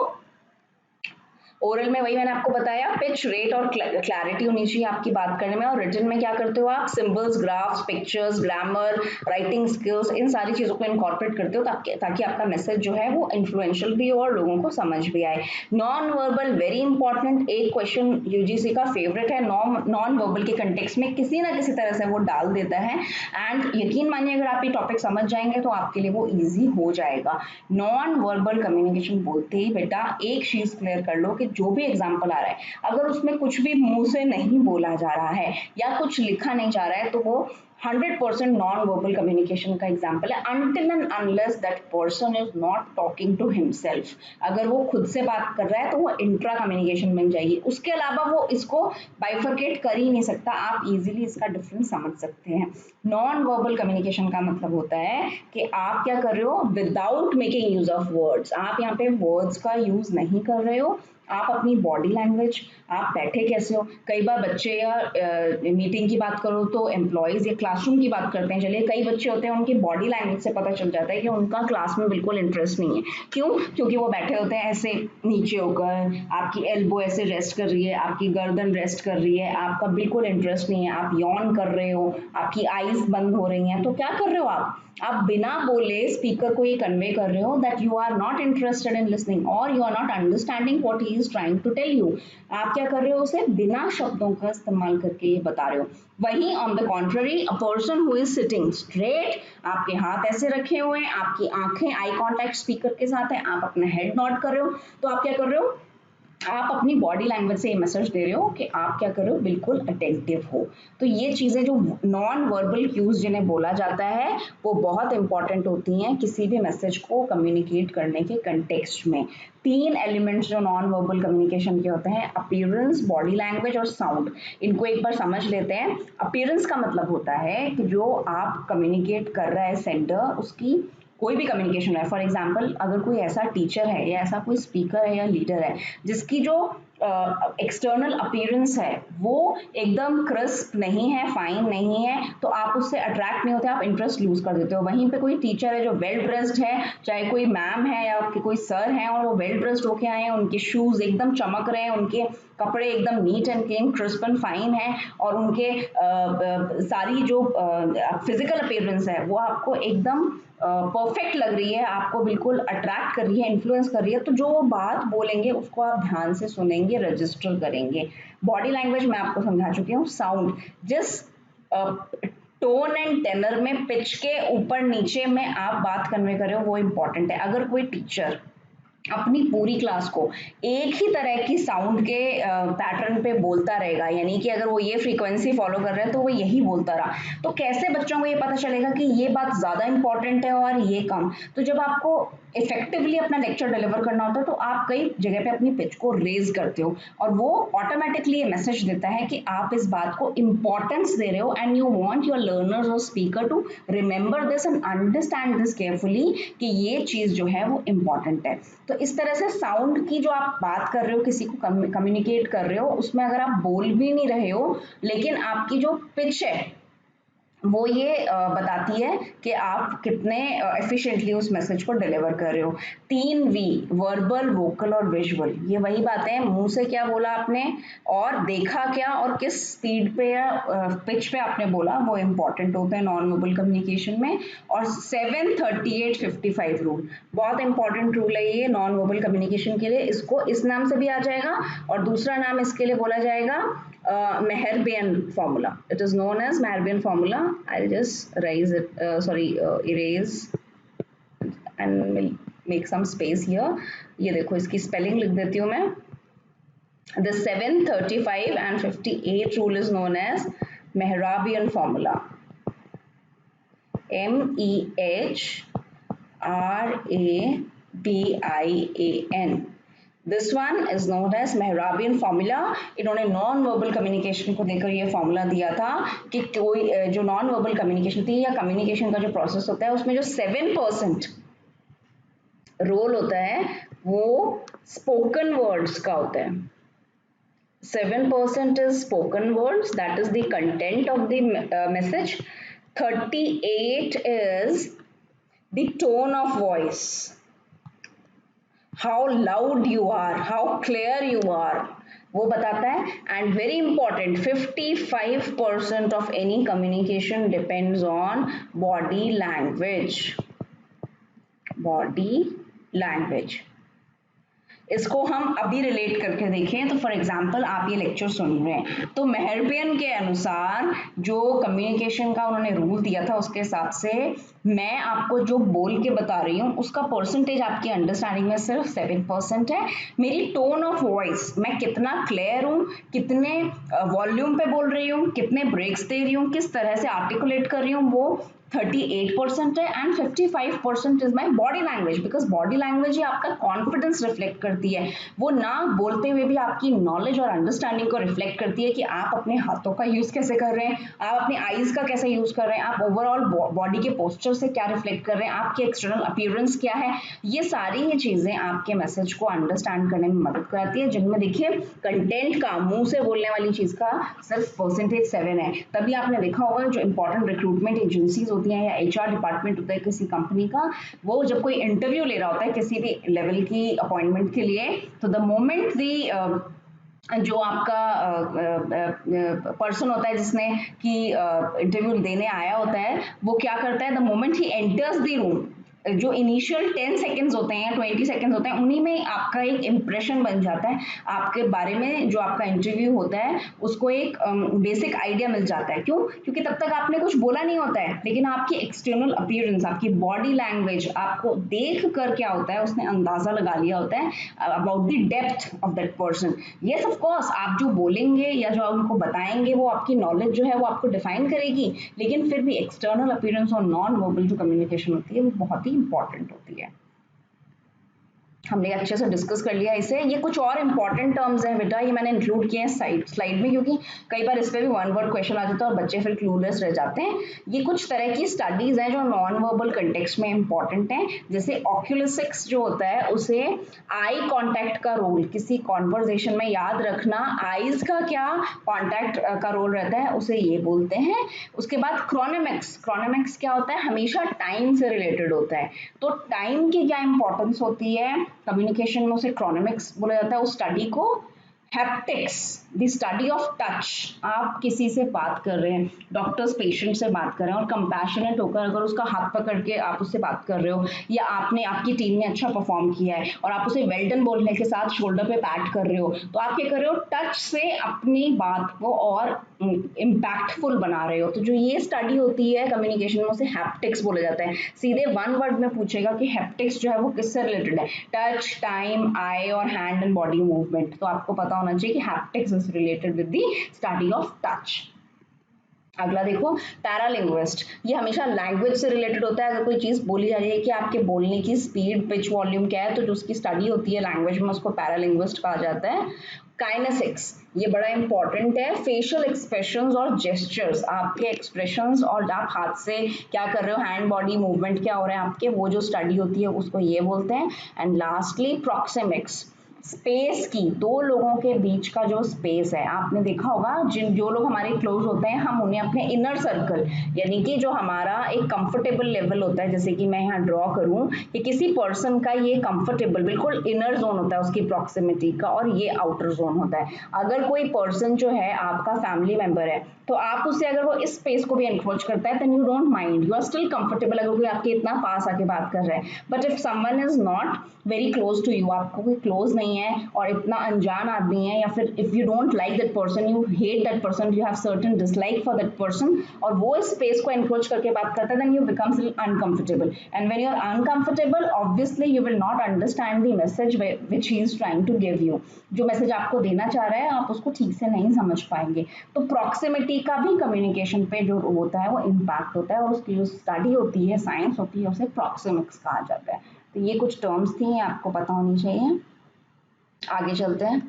ओरल में वही मैंने आपको बताया, पिच, रेट और क्लैरिटी होनी चाहिए आपकी बात करने में। और रिटन में क्या करते हो आप, symbols, graphs, pictures, grammar, writing skills, इन सारी चीजों को इनकॉर्पोरेट करते हो ताकि आपका मैसेज जो है वो इन्फ्लुएंशियल भी हो और लोगों को समझ भी आए। नॉन वर्बल वेरी इंपॉर्टेंट, एक क्वेश्चन यूजीसी का फेवरेट है, नॉन वर्बल के कंटेक्स्ट में किसी ना किसी तरह से वो डाल देता है, एंड यकीन मानिए अगर आप ये टॉपिक समझ जाएंगे तो आपके लिए वो ईजी हो जाएगा। नॉन वर्बल कम्युनिकेशन बोलते ही बेटा एक चीज क्लियर कर लो कि जो भी एग्जाम्पल आ रहा है, अगर उसमें कुछ भी मुंह से नहीं बोला जा रहा है या कुछ लिखा नहीं जा रहा है, तो वो 100% नॉन वर्बल कम्युनिकेशन का एग्जाम्पल है, until and unless that person is not talking to himself। अगर वो खुद से बात कर रहा है तो वो इंट्रा कम्युनिकेशन बन जाएगी, उसके अलावा वो इसको बाइफरकेट कर ही नहीं सकता। आप इजीली इसका डिफरेंस समझ सकते हैं। नॉन वर्बल कम्युनिकेशन का मतलब होता है कि आप क्या कर रहे हो, without making use of words, आप यहाँ पे वर्ड्स का यूज नहीं कर रहे हो, आप अपनी बॉडी लैंग्वेज, आप बैठे कैसे हो, कई बार बच्चे या मीटिंग की बात करो तो एम्प्लॉयज या क्लासरूम की बात करते हैं, चलिए कई बच्चे होते हैं उनकी बॉडी लैंग्वेज से पता चल जाता है कि उनका क्लास में बिल्कुल इंटरेस्ट नहीं है। क्यों? क्योंकि वो बैठे होते हैं ऐसे नीचे होकर, आपकी एल्बो ऐसे रेस्ट कर रही है, आपकी गर्दन रेस्ट कर रही है, आपका बिल्कुल इंटरेस्ट नहीं है, आप यॉन कर रहे हो, आपकी आईज बंद हो रही हैं, तो क्या कर रहे हो आप बिना बोले स्पीकर को ये कन्वे कर रहे हो that you are not interested in listening और you are not understanding what he is trying to tell you. आप क्या कर रहे हो, उसे बिना शब्दों का इस्तेमाल करके ये बता रहे हो। वहीं on the contrary, a person who is sitting straight, आपके हाथ ऐसे रखे हुए हैं, आपकी आंखें आई कांटेक्ट स्पीकर के साथ है, आप अपना हेड नॉड कर रहे हो, तो आप क्या कर रहे हो, आप अपनी बॉडी लैंग्वेज से ये मैसेज दे रहे हो कि आप क्या कर रहे हो, बिल्कुल अटेंटिव हो। तो ये चीजें जो नॉन वर्बल क्यूज जिन्हें बोला जाता है वो बहुत इंपॉर्टेंट होती हैं किसी भी मैसेज को कम्युनिकेट करने के कंटेक्स्ट में। 3 एलिमेंट्स जो नॉन वर्बल कम्युनिकेशन के होते हैं, अपीयरेंस, बॉडी लैंग्वेज और साउंड। इनको एक बार समझ लेते हैं। अपीयरेंस का मतलब होता है कि जो आप कम्युनिकेट कर रहा है सेंडर, उसकी कोई भी कम्युनिकेशन है, फॉर एग्जाम्पल अगर कोई ऐसा टीचर है या ऐसा कोई स्पीकर है या लीडर है जिसकी जो एक्सटर्नल अपीयरेंस है वो एकदम क्रिस्प नहीं है, फाइन नहीं है, तो आप उससे अट्रैक्ट नहीं होते, आप इंटरेस्ट लूज कर देते हो। वहीं पे कोई टीचर है जो वेल ड्रेस्ड है, चाहे कोई मैम है या आपके कोई सर है और वो वेल ड्रेस्ड होके आए हैं, उनके शूज एकदम चमक रहे हैं, उनके कपड़े एकदम neat and clean, crisp and fine है, और उनके सारी जो फिजिकल अपीयरेंस है वो आपको एकदम परफेक्ट लग रही है, आपको बिल्कुल अट्रैक्ट कर रही है, इन्फ्लुएंस कर रही है, तो जो वो बात बोलेंगे उसको आप ध्यान से सुनेंगे, रजिस्टर करेंगे। बॉडी लैंग्वेज मैं आपको समझा चुकी हूँ। साउंड, जिस टोन एंड टेनर में, पिच के ऊपर नीचे में आप बात कन्वे कर रहे हो वो इंपॉर्टेंट है। अगर कोई टीचर अपनी पूरी क्लास को एक ही तरह की साउंड के पैटर्न पे बोलता रहेगा, यानी कि अगर वो ये फ्रीक्वेंसी फॉलो कर रहा है तो वो यही बोलता रहा, तो कैसे बच्चों को ये पता चलेगा कि ये बात ज्यादा इंपॉर्टेंट है और ये कम। तो जब आपको इफेक्टिवली अपना लेक्चर डिलीवर करना होता है तो आप कई जगह पे अपनी पिच को रेज करते हो और वो ऑटोमेटिकली ये मैसेज देता है कि आप इस बात को इंपॉर्टेंस दे रहे हो and you want your learners और speaker to remember this and understand this carefully कि ये चीज जो है वो इम्पॉर्टेंट है। तो इस तरह से साउंड की जो आप बात कर रहे हो, किसी को कम्युनिकेट कर रहे हो, उसमें अगर आप बोल भी नहीं रहे हो लेकिन आपकी जो पिच है वो ये बताती है कि आप कितने एफिशिएंटली उस मैसेज को डिलीवर कर रहे हो। 3 V, वर्बल, वोकल और विजुअल, ये वही बातें हैं, मुंह से क्या बोला आपने और देखा क्या और किस स्पीड पे या पिच पे आपने बोला, वो इंपॉर्टेंट होता है नॉन वर्बल कम्युनिकेशन में। और 73855 रूल बहुत इंपॉर्टेंट रूल है ये नॉन वर्बल कम्युनिकेशन के लिए। इसको इस नाम से भी आ जाएगा और दूसरा नाम इसके लिए बोला जाएगा Meherbian formula. It is known as Meherbian formula. I'll just erase and make some space here. ये देखो इसकी spelling लिख देती हूँ मैं। The 735 and 58 rule is known as Mehrabian formula. MEHRABIAN. This one is known as Mehrabian formula. इन्होंने non verbal communication को देकर ये फॉर्मूला दिया था कि कोई जो नॉन वर्बल कम्युनिकेशन थी या कम्युनिकेशन का जो प्रोसेस होता है उसमें जो 7% रोल होता है वो स्पोकन वर्ड्स का होता है। 7% is spoken words, that is the content of the message. 38 is the tone of voice, how loud you are, how clear you are, वो बताता है। And very important 55% of any communication depends on body language. Body language. इसको हम अभी relate करके देखें तो for example आप ये लेक्चर सुन रहे हैं तो मेहरबियन के अनुसार जो कम्युनिकेशन का उन्होंने रूल दिया था उसके हिसाब से मैं आपको जो बोल के बता रही हूँ उसका परसेंटेज आपकी अंडरस्टैंडिंग में सिर्फ 7% है। मेरी टोन ऑफ वॉइस, मैं कितना क्लियर हूँ, कितने वॉल्यूम पे बोल रही हूँ, कितने ब्रेक्स दे रही हूँ, किस तरह से आर्टिकुलेट कर रही हूँ, वो 38% है। And 55% is my body language, because body language ही आपका कॉन्फिडेंस रिफ्लेक्ट करती है। वो ना बोलते हुए भी आपकी नॉलेज और अंडरस्टैंडिंग को रिफ्लेक्ट करती है कि आप अपने हाथों का यूज कैसे कर रहे हैं, आप अपने आईज का कैसे यूज कर रहे हैं, आप ओवरऑल बॉडी के पोस्चर से क्या रिफ्लेक्ट कर रहे हैं, आपकी एक्सटर्नल अपीयरेंस क्या है। ये सारी ही चीजें आपके मैसेज को अंडरस्टैंड करने में मदद कराती है, जिनमें देखिए कंटेंट का, मुंह से बोलने वाली चीज का सिर्फ परसेंटेज 7 है। तभी आपने देखा होगा जो इंपॉर्टेंट रिक्रूटमेंट एजेंसीज होती हैं या HR डिपार्टमेंट होता है किसी कंपनी का, वो जब कोई इंटरव्यू ले रहा होता है किसी भी लेवल की अपॉइंटमेंट के लिए, तो द मोमेंट दी जो आपका पर्सन होता है जिसने कि इंटरव्यू देने आया होता है, वो क्या करता है, the moment he enters the room, जो इनिशियल 10 सेकेंड्स होते हैं या 20 सेकेंड्स होते हैं उन्हीं में आपका एक इम्प्रेशन बन जाता है आपके बारे में। जो आपका इंटरव्यू होता है उसको एक बेसिक आइडिया मिल जाता है। क्यों? क्योंकि तब तक आपने कुछ बोला नहीं होता है, लेकिन आपकी एक्सटर्नल अपीयरेंस, आपकी बॉडी लैंग्वेज, आपको देख कर क्या होता है उसने अंदाजा लगा लिया होता है about the depth of that person. Yes of course आप जो बोलेंगे या जो उनको बताएंगे वो आपकी नॉलेज जो है वो आपको डिफाइन करेगी, लेकिन फिर भी एक्सटर्नल अपीयरेंस और नॉन वर्बल जो कम्युनिकेशन होती है वो बहुत ही इंपॉर्टेंट होती है। हमने अच्छे से डिस्कस कर लिया इसे। ये कुछ और इंपॉर्टेंट टर्म्स हैं बेटा, ये मैंने इंक्लूड किए हैं स्लाइड में, क्योंकि कई बार इस पे भी वन वर्ड क्वेश्चन आ जाता है और बच्चे फिर क्लूलेस रह जाते हैं। ये कुछ तरह की स्टडीज हैं जो नॉन वर्बल कंटेक्स्ट में इंपॉर्टेंट हैं। जैसे ऑक्यूलेसिक्स जो होता है उसे आई कॉन्टैक्ट का रोल किसी कॉन्वर्जेशन में याद रखना, आईज का क्या कॉन्टैक्ट का रोल रहता है उसे ये बोलते हैं। उसके बाद क्रोनोमिक्स, क्रोनोमिक्स क्या होता है, हमेशा टाइम से रिलेटेड होता है। तो टाइम की क्या इंपॉर्टेंस होती है कम्युनिकेशन में, उसे क्रोनोमिक्स बोला जाता है उस स्टडी को। Haptics, the study of touch, आप किसी से बात कर रहे हैं, डॉक्टर्स पेशेंट से बात कर रहे हैं और कंपैशनेट होकर अगर उसका हाथ पकड़ के आप उससे बात कर रहे हो, या आपकी टीम ने अच्छा परफॉर्म किया है और आप उसे वेल डन बोलने के साथ शोल्डर पे पैट कर रहे हो, तो आप क्या कर रहे हो, टच से अपनी बात को और इम्पैक्टफुल बना रहे हो। तो जो ये स्टडी होती है कम्युनिकेशन में उसे हैप्टिक्स बोला जाता है। सीधे वन वर्ड में पूछेगा कि हैप्टिक्स जो है वो किससे रिलेटेड है, टच, टाइम, आई और हैंड एंड बॉडी मूवमेंट। तो आपको पता होना चाहिए कि haptics is related with the study of touch. अगला देखो, पैरालिंग्विस्ट। ये हमेशा लैंग्वेज से रिलेटेड होता है। अगर कोई चीज़ बोली जा रही है कि आपके बोलने की स्पीड, पिच, वॉल्यूम क्या है, तो जो उसकी स्टडी होती है लैंग्वेज में उसको पैरालिंग्विस्ट कहा जाता है। काइनेसिक्स, ये बड़ा इंपॉर्टेंट है। फेशियल एक्सप्रेशंस और जेस्चर्स, आपके एक्सप्रेशंस और आप हाथ से क्या कर रहे हो, हैंड बॉडी मूवमेंट क्या हो रहा है आपके, वो जो स्टडी होती है उसको ये बोलते हैं। एंड लास्टली प्रॉक्सिमिक्स, स्पेस की, दो लोगों के बीच का जो स्पेस है। आपने देखा होगा जो लोग हमारे क्लोज होते हैं हम उन्हें अपने इनर सर्कल, यानी कि जो हमारा एक कंफर्टेबल लेवल होता है, जैसे कि मैं यहाँ ड्रॉ करूँ कि किसी पर्सन का ये कंफर्टेबल बिल्कुल इनर जोन होता है उसकी प्रॉक्सिमिटी का, और ये आउटर जोन होता है। अगर कोई पर्सन जो है आपका फैमिली मेंबर है तो आप उससे अगर वो इस स्पेस को भी एनक्रोच करता है, then you don't mind, you are still comfortable अगर कोई आपके इतना पास आके बात कर रहा है। But if someone is not very close to you, आपको कोई क्लोज नहीं है और इतना अनजान आदमी है, या फिर if you don't like that person, you hate that person, you have certain dislike for that person, और वो इस स्पेस को एनक्रोच करके बात करता है, then you becomes uncomfortable. And when you are uncomfortable, obviously you will not understand the message which he is trying to give you. जो message आपको देना चाह रहा है आप उसको ठीक से नहीं समझ पाएंगे। तो प्रॉक्सिमिटी का भी कम्युनिकेशन पे जो होता है वो इम्पैक्ट होता है, और उसकी जो स्टडी होती है, साइंस होती है, उसे प्रॉक्सिमिक्स कहा जाता है। तो ये कुछ टर्म्स थी, आपको पता होनी चाहिए। आगे चलते हैं।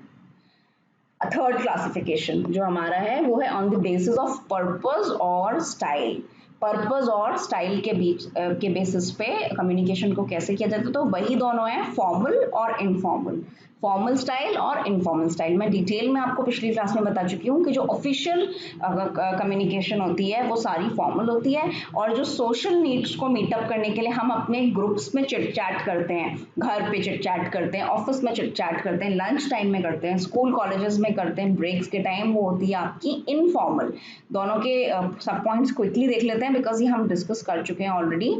थर्ड क्लासिफिकेशन जो हमारा है वो है on the basis of purpose और स्टाइल। पर्पस और स्टाइल के बीच के बेसिस पे कम्युनिकेशन को कैसे किया जाता है, तो वही दोनों है, फॉर्मल और इनफॉर्मल। फॉर्मल स्टाइल और इनफॉर्मल स्टाइल मैं डिटेल में आपको पिछली क्लास में बता चुकी हूँ कि जो ऑफिशियल कम्युनिकेशन होती है वो सारी फॉर्मल होती है, और जो सोशल नीड्स को मीटअप करने के लिए हम अपने ग्रुप्स में चिट चैट करते हैं, घर पे चिट चैट करते हैं, ऑफिस में चिट चैट करते हैं, लंच टाइम में करते हैं, स्कूल कॉलेजेस में करते हैं, ब्रेक्स के टाइम, वो होती है आपकी इनफॉर्मल। दोनों के सब पॉइंट्स क्विकली देख लेते हैं बिकॉज ये हम डिस्कस कर चुके हैं ऑलरेडी।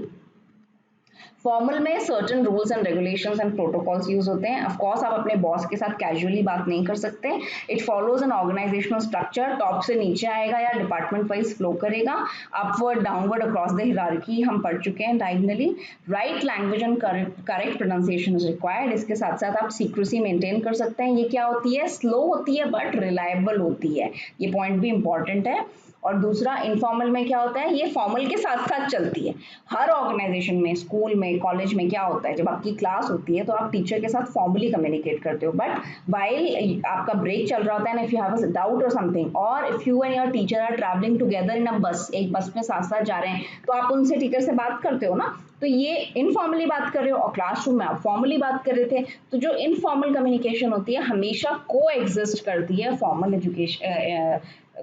फॉर्मल में certain rules and regulations and protocols use होते हैं। ऑफ कोर्स आप अपने बॉस के साथ कैजुअली बात नहीं कर सकते। It follows an organisational structure, top से नीचे आएगा या डिपार्टमेंट वाइज फ्लो करेगा, upward downward across the hierarchy हम पढ़ चुके हैं diagonally. Right language and correct pronunciation is required. इसके साथ साथ आप सीक्रेसी मेंटेन कर सकते हैं। ये क्या होती है, स्लो होती है बट रिलायबल होती है, ये पॉइंट भी इंपॉर्टेंट है। और दूसरा इनफॉर्मल में क्या होता है, ये फॉर्मल के साथ साथ चलती है। हर ऑर्गेनाइजेशन में, स्कूल में, कॉलेज में क्या होता है, जब आपकी क्लास होती है तो आप टीचर के साथ फॉर्मली कम्युनिकेट करते हो, बट वाइल आपका ब्रेक चल रहा होता है, if you have a doubt और समथिंग, और if you and your teacher are travelling together in a bus, एक बस में साथ साथ जा रहे हैं, तो आप उनसे टीचर से बात करते हो ना, तो ये इनफॉर्मली बात कर रहे हो, और क्लासरूम में आप फॉर्मली बात कर रहे थे। तो जो इनफॉर्मल कम्युनिकेशन होती है हमेशा को एग्जिस्ट करती है फॉर्मल एजुकेशन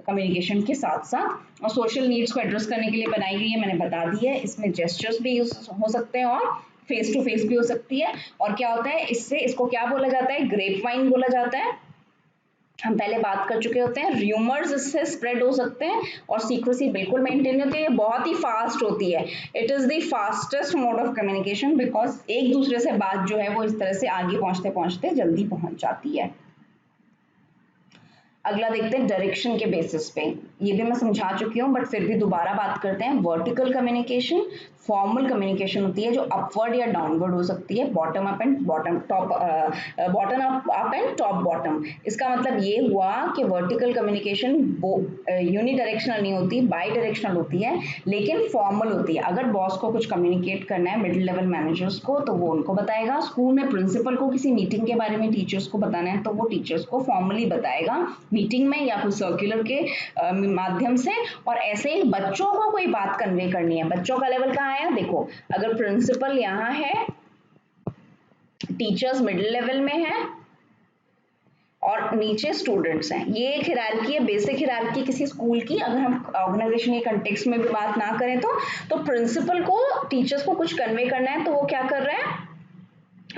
कम्युनिकेशन के साथ साथ, और सोशल नीड्स को एड्रेस करने के लिए बनाई गई है, मैंने बता दी है। इसमें जेस्चर्स भी यूज हो सकते हैं और फेस टू फेस भी हो सकती है। और क्या होता है इससे, इसको क्या बोला जाता है, ग्रेप वाइन बोला जाता है, हम पहले बात कर चुके होते हैं। र्यूमर्स इससे स्प्रेड हो सकते हैं, और सीक्रेसी बिल्कुल मेंटेन होती है, बहुत ही फास्ट होती है। It is the fastest mode of communication because एक दूसरे से बात जो है वो इस तरह से आगे पहुंचते पहुंचते जल्दी पहुंच जाती है। अगला देखते हैं डायरेक्शन के बेसिस पे, ये भी मैं समझा चुकी हूँ बट फिर भी दोबारा बात करते हैं। वर्टिकल कम्युनिकेशन, फॉर्मल कम्युनिकेशन होती है जो अपवर्ड या डाउनवर्ड हो सकती है, bottom up and bottom top, bottom up and top bottom. इसका मतलब ये हुआ कि वर्टिकल कम्युनिकेशन यूनिडायरेक्शनल नहीं होती, बाई डायरेक्शनल होती है, लेकिन फॉर्मल होती है। अगर बॉस को कुछ कम्युनिकेट करना है मिडिल लेवल मैनेजर्स को तो वो उनको बताएगा, स्कूल में प्रिंसिपल को किसी मीटिंग के बारे में टीचर्स को बताना है तो वो टीचर्स को फॉर्मली बताएगा मीटिंग में या कुछ सर्कुलर के माध्यम से। और ऐसे ही बच्चों को कोई बात कन्वे करनी है, बच्चों का लेवल कहाँ है, देखो अगर प्रिंसिपल यहाँ है, टीचर्स मिडिल लेवल में है और नीचे स्टूडेंट्स हैं, ये एक हिरार्की है, बेसिक हिरार्की किसी स्कूल की। अगर हम ऑर्गेनाइजेशन के कंटेक्स्ट में भी बात ना करें तो प्रिंसिपल को टीचर्स को कुछ कन्वे करना है तो वो क्या कर रहा है,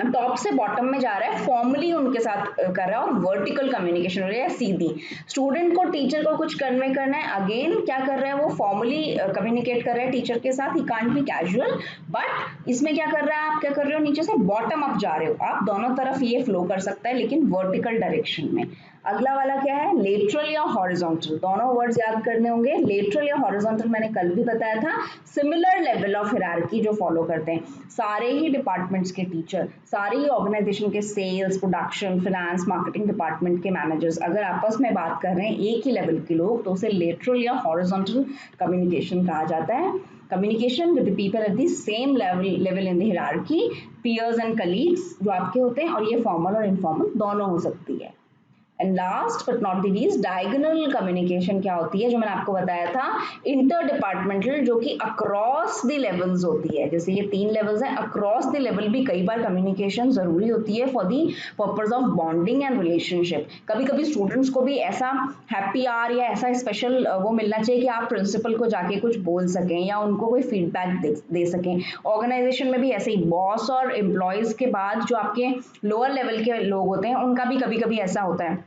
टॉप से बॉटम में जा रहा है, फॉर्मली उनके साथ कर रहा है, और वर्टिकल कम्युनिकेशन हो रहा है सीधी। स्टूडेंट को टीचर को कुछ कन्वे करना है, अगेन क्या कर रहा है, वो फॉर्मली कम्युनिकेट कर रहा है टीचर के साथ, he can't be casual. But इसमें क्या कर रहा है, आप क्या कर रहे हो, नीचे से बॉटम अप जा रहे हो, आप दोनों तरफ ये फ्लो कर सकता है लेकिन वर्टिकल डायरेक्शन में। अगला वाला क्या है, लेटरल या हॉरिजॉन्टल, दोनों वर्ड्स याद करने होंगे। लेटरल या हॉरिजॉन्टल मैंने कल भी बताया था, सिमिलर लेवल ऑफ हायरार्की जो फॉलो करते हैं। सारे ही डिपार्टमेंट्स के टीचर, सारे ही ऑर्गेनाइजेशन के sales, production, finance, marketing department के मैनेजर्स अगर आपस में बात कर रहे हैं एक ही लेवल के लोग, तो उसे लेटरल या हॉरिजॉन्टल कम्युनिकेशन कहा जाता है। Communication with the people at the same level in the hierarchy, peers and colleagues जो आपके होते हैं, और ये फॉर्मल और इनफॉर्मल दोनों हो सकती है। And last but not the least, diagonal communication क्या होती है, जो मैंने आपको बताया था, इंटर डिपार्टमेंटल, जो कि अक्रॉस द लेवल्स होती है। जैसे ये 3 लेवल्स हैं, अक्रॉस द लेवल भी कई बार कम्युनिकेशन जरूरी होती है for the purpose of bonding and relationship. कभी कभी स्टूडेंट्स को भी ऐसा हैप्पी आवर या ऐसा स्पेशल वो मिलना चाहिए कि आप प्रिंसिपल को जाके कुछ बोल सकें या उनको कोई फीडबैक दे सकें। ऑर्गेनाइजेशन में भी ऐसे ही बॉस और एम्प्लॉयज के बाद जो आपके लोअर लेवल के लोग होते हैं, उनका भी कभी कभी ऐसा होता है।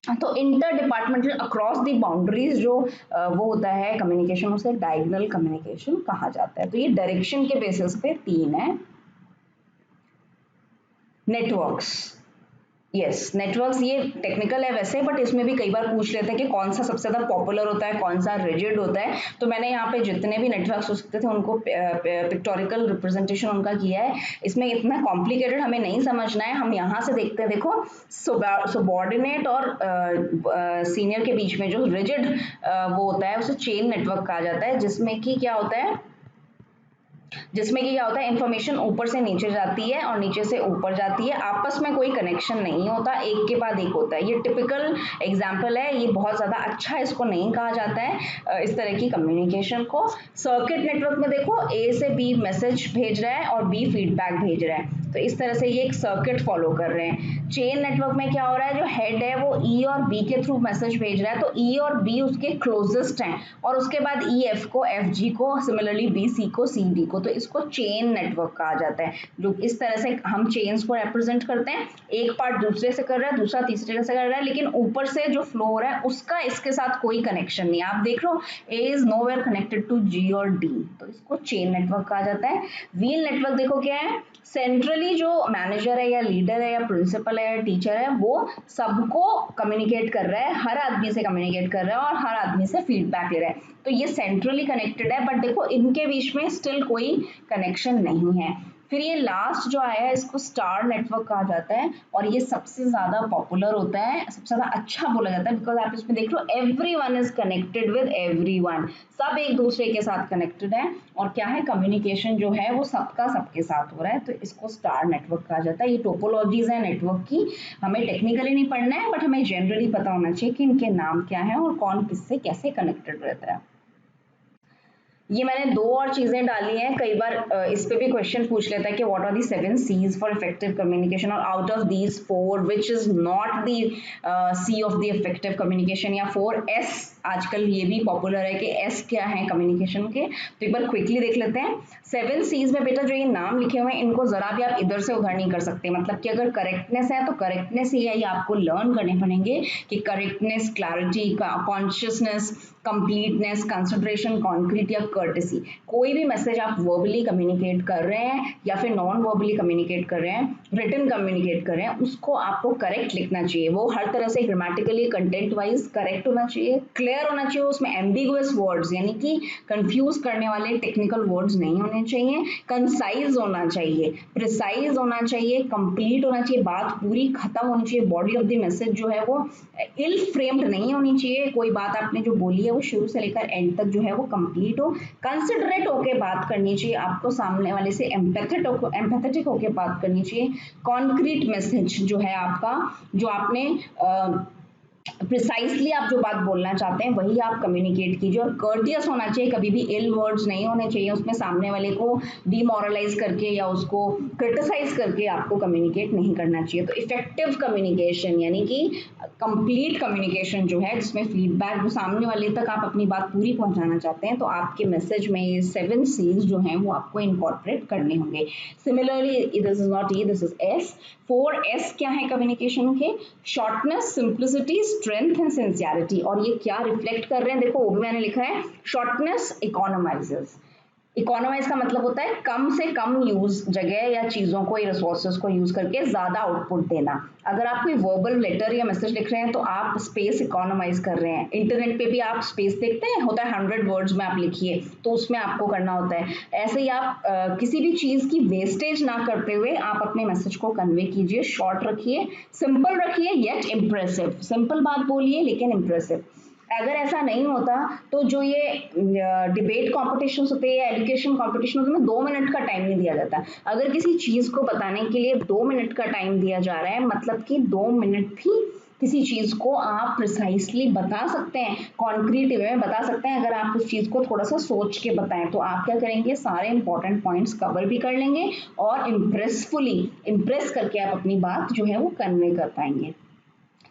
तो inter departmental across the boundaries जो वो होता है कम्युनिकेशन, उसे डायगोनल कम्युनिकेशन कहा जाता है। तो ये डायरेक्शन के बेसिस पे 3 है। नेटवर्क्स, यस नेटवर्क्स ये टेक्निकल है वैसे, बट इसमें भी कई बार पूछ लेते हैं कि कौन सा सबसे ज्यादा पॉपुलर होता है, कौन सा रिजिड होता है। तो मैंने यहाँ पे जितने भी नेटवर्क्स हो सकते थे उनको पिक्टोरिकल रिप्रेजेंटेशन उनका किया है। इसमें इतना कॉम्प्लिकेटेड हमें नहीं समझना है, हम यहाँ से देखते हैं। देखो सबॉर्डिनेट और सीनियर के बीच में जो रिजिड वो होता है उसे चेन नेटवर्क कहा जाता है, जिसमें कि क्या होता है, इंफॉर्मेशन ऊपर से नीचे जाती है और नीचे से ऊपर जाती है, आपस में कोई कनेक्शन नहीं होता, एक के बाद एक होता है। ये टिपिकल एग्जांपल है, ये बहुत ज्यादा अच्छा इसको नहीं कहा जाता है इस तरह की कम्युनिकेशन को। सर्किट नेटवर्क में देखो, ए से बी मैसेज भेज रहा है और बी फीडबैक भेज रहा है, तो इस तरह से ये एक सर्किट फॉलो कर रहे हैं। चेन नेटवर्क में क्या हो रहा है, जो हेड है वो ई और बी के थ्रू मैसेज भेज रहा है, तो ई और बी उसके क्लोजेस्ट हैं, और उसके बाद ई एफ को, एफ जी को, सिमिलरली बी सी को, सी डी को, तो इसको चेन नेटवर्क कहा जाता है। जो इस तरह से हम चेन्स को रिप्रेजेंट करते हैं, एक पार्ट दूसरे से कर रहा है, दूसरा तीसरे से कर रहा है, लेकिन ऊपर से जो फ्लो हो रहा है उसका इसके साथ कोई कनेक्शन नहीं है। आप देख लो, ए इज नोवेयर कनेक्टेड टू जी और डी, तो इसको चेन नेटवर्क कहा जाता है। व्हील नेटवर्क देखो क्या है, सेंट्रली जो मैनेजर है या लीडर है या प्रिंसिपल है या टीचर है, वो सबको कम्युनिकेट कर रहा है, हर आदमी से कम्युनिकेट कर रहा है और हर आदमी से फीडबैक ले रहा है, तो ये सेंट्रली कनेक्टेड है। बट देखो इनके बीच में स्टिल कोई कनेक्शन नहीं है। फिर ये लास्ट जो आया है, इसको स्टार नेटवर्क कहा जाता है, और ये सबसे ज्यादा पॉपुलर होता है, सबसे ज्यादा अच्छा बोला जाता है, बिकॉज आप इसमें देख लो everyone is connected with everyone, सब एक दूसरे के साथ कनेक्टेड है, और क्या है, कम्युनिकेशन जो है वो सबका सबके साथ हो रहा है, तो इसको स्टार नेटवर्क कहा जाता है। ये टोपोलॉजीज है नेटवर्क की, हमें टेक्निकली नहीं पढ़ना है, बट हमें जनरली पता होना चाहिए कि इनके नाम क्या है और कौन किससे कैसे कनेक्टेड रहता है। ये मैंने 2 और चीजें डाली हैं, कई बार इस पे भी क्वेश्चन पूछ लेता है कि what are the 7 C's for effective communication, और out of these 4 which is not the C of the effective communication, या 4 S, आजकल ये भी पॉपुलर है कि S क्या है कम्युनिकेशन के, तो एक बार क्विकली देख लेते हैं। 7 C's में बेटा जो ये नाम लिखे हुए हैं, इनको जरा भी आप इधर से उधर नहीं कर सकते, मतलब कि अगर करेक्टनेस है तो करेक्टनेस ही है, ये आपको लर्न करने पड़ेंगे कि correctness, clarity, consciousness, completeness, consideration, concrete या कर्टेसी। कोई भी मैसेज आप वर्बली कम्युनिकेट कर रहे हैं या फिर नॉन वर्बली कम्युनिकेट कर रहे हैं, रिटन कम्युनिकेट कर रहे हैं, उसको आपको करेक्ट लिखना चाहिए, वो हर तरह से ग्रामेटिकली, कंटेंट वाइज करेक्ट होना चाहिए, क्लियर होना चाहिए, उसमें एम्बिगुअस वर्ड्स यानी कि कंफ्यूज करने वाले टेक्निकल वर्ड्स नहीं होने चाहिए, कंसाइज होना चाहिए, प्रिसाइज होना चाहिए, कंप्लीट होना चाहिए, बात पूरी खत्म होनी चाहिए, बॉडी ऑफ द मैसेज जो है वो इल फ्रेम्ड नहीं होनी चाहिए, कोई बात आपने जो बोली है वो शुरू से लेकर एंड तक जो है वो कंप्लीट हो, कंसिडरेट होके बात करनी चाहिए, आपको सामने वाले से एम्पैथेटिक होके बात करनी चाहिए, कॉन्क्रीट मैसेज जो है आपका, जो आपने प्रिसाइसली आप जो बात बोलना चाहते हैं वही आप कम्युनिकेट कीजिए, और कर्टियस होना चाहिए, कभी भी इल वर्ड्स नहीं होने चाहिए, उसमें सामने वाले को डिमोरलाइज करके या उसको क्रिटिसाइज करके आपको कम्युनिकेट नहीं करना चाहिए। तो इफेक्टिव कम्युनिकेशन यानी कि कंप्लीट कम्युनिकेशन जो है, जिसमें फीडबैक, जो सामने वाले तक आप अपनी बात पूरी पहुंचाना चाहते हैं, तो आपके मैसेज में ये 7 C's जो हैं वो आपको इनकॉर्पोरेट करने होंगे। Similarly this is not E, this is S. 4 S क्या है कम्युनिकेशन के, shortness, simplicity, strength and sincerity, और ये क्या रिफ्लेक्ट कर रहे हैं, देखो वो भी मैंने लिखा है, शॉर्टनेस इकोनोमाइजेस, इकोनोमाइज का मतलब होता है कम से कम यूज जगह या चीजों को या रिसोर्सेज को यूज करके ज्यादा आउटपुट देना। अगर आप कोई वर्बल लेटर या मैसेज लिख रहे हैं तो आप स्पेस इकोनोमाइज कर रहे हैं। इंटरनेट पे भी आप स्पेस देखते हैं, होता है 100 वर्ड्स में आप लिखिए, तो उसमें आपको करना होता है। ऐसे ही आप किसी भी चीज की वेस्टेज ना करते हुए आप अपने मैसेज को कन्वे कीजिए, शॉर्ट रखिए, सिंपल रखिए येट इम्प्रेसिव। सिंपल बात बोलिए लेकिन इम्प्रेसिव। अगर ऐसा नहीं होता तो जो ये डिबेट कॉम्पिटिशन होते हैं या एजुकेशन कॉम्पिटिशन होते हैं, 2 मिनट का टाइम नहीं दिया जाता। अगर किसी चीज को बताने के लिए 2 मिनट का टाइम दिया जा रहा है, मतलब कि 2 मिनट भी किसी चीज को आप प्रिसाइसली बता सकते हैं, कॉन्क्रीट वे में बता सकते हैं। अगर आप उस चीज को थोड़ा सा सोच के बताएं तो आप क्या करेंगे, सारे इंपॉर्टेंट पॉइंट्स कवर भी कर लेंगे और इम्प्रेस करके आप अपनी बात जो है वो कन्वे कर पाएंगे।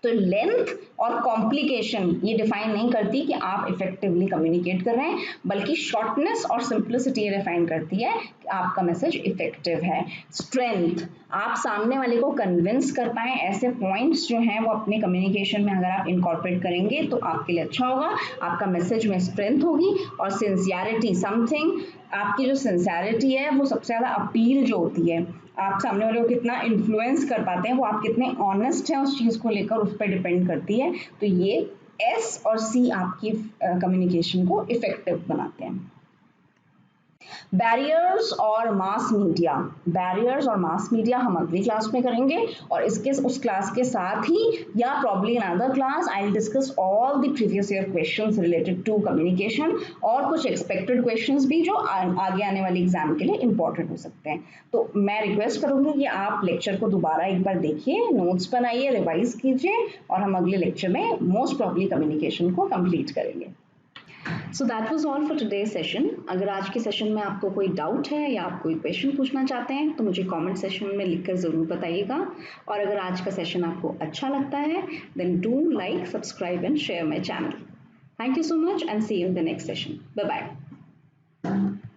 तो लेंथ और कॉम्प्लिकेशन ये डिफाइन नहीं करती कि आप इफेक्टिवली कम्युनिकेट कर रहे हैं, बल्कि शॉर्टनेस और सिंप्लिसिटी ये डिफाइन करती है कि आपका मैसेज इफेक्टिव है। स्ट्रेंथ, आप सामने वाले को कन्विंस कर पाए, ऐसे पॉइंट्स जो हैं वो अपने कम्युनिकेशन में अगर आप इनकॉर्पोरेट करेंगे तो आपके लिए अच्छा होगा, आपका मैसेज में स्ट्रेंथ होगी। और सिंसियरिटी, समथिंग, आपकी जो सिंसियरिटी है वो सबसे ज्यादा अपील जो होती है, आप सामने वाले को कितना इन्फ्लुएंस कर पाते हैं, वो आप कितने ऑनेस्ट हैं उस चीज को लेकर, उस पर डिपेंड करती है। तो ये एस और सी आपकी कम्युनिकेशन को इफेक्टिव बनाते हैं। बैरियर्स और मास मीडिया, बैरियर्स और मास मीडिया हम अगली क्लास में करेंगे, और इसके उस क्लास के साथ ही या probably in other class I will discuss all the previous year questions related to communication और कुछ एक्सपेक्टेड क्वेश्चंस भी जो आगे आने वाले एग्जाम के लिए इंपॉर्टेंट हो सकते हैं। तो मैं रिक्वेस्ट करूंगी कि आप लेक्चर को दोबारा एक बार देखिए, नोट्स बनाइए, रिवाइज कीजिए, और हम अगले लेक्चर में मोस्ट प्रॉब्ली कम्युनिकेशन को कंप्लीट करेंगे। So that was all for today session. अगर आज के सेशन में आपको कोई डाउट है या आप कोई क्वेश्चन पूछना चाहते हैं तो मुझे कमेंट सेशन में लिखकर ज़रूर बताइएगा। और अगर आज का सेशन आपको अच्छा लगता है then do like, subscribe and share my channel. Thank you so much and see you in the next session. Bye bye.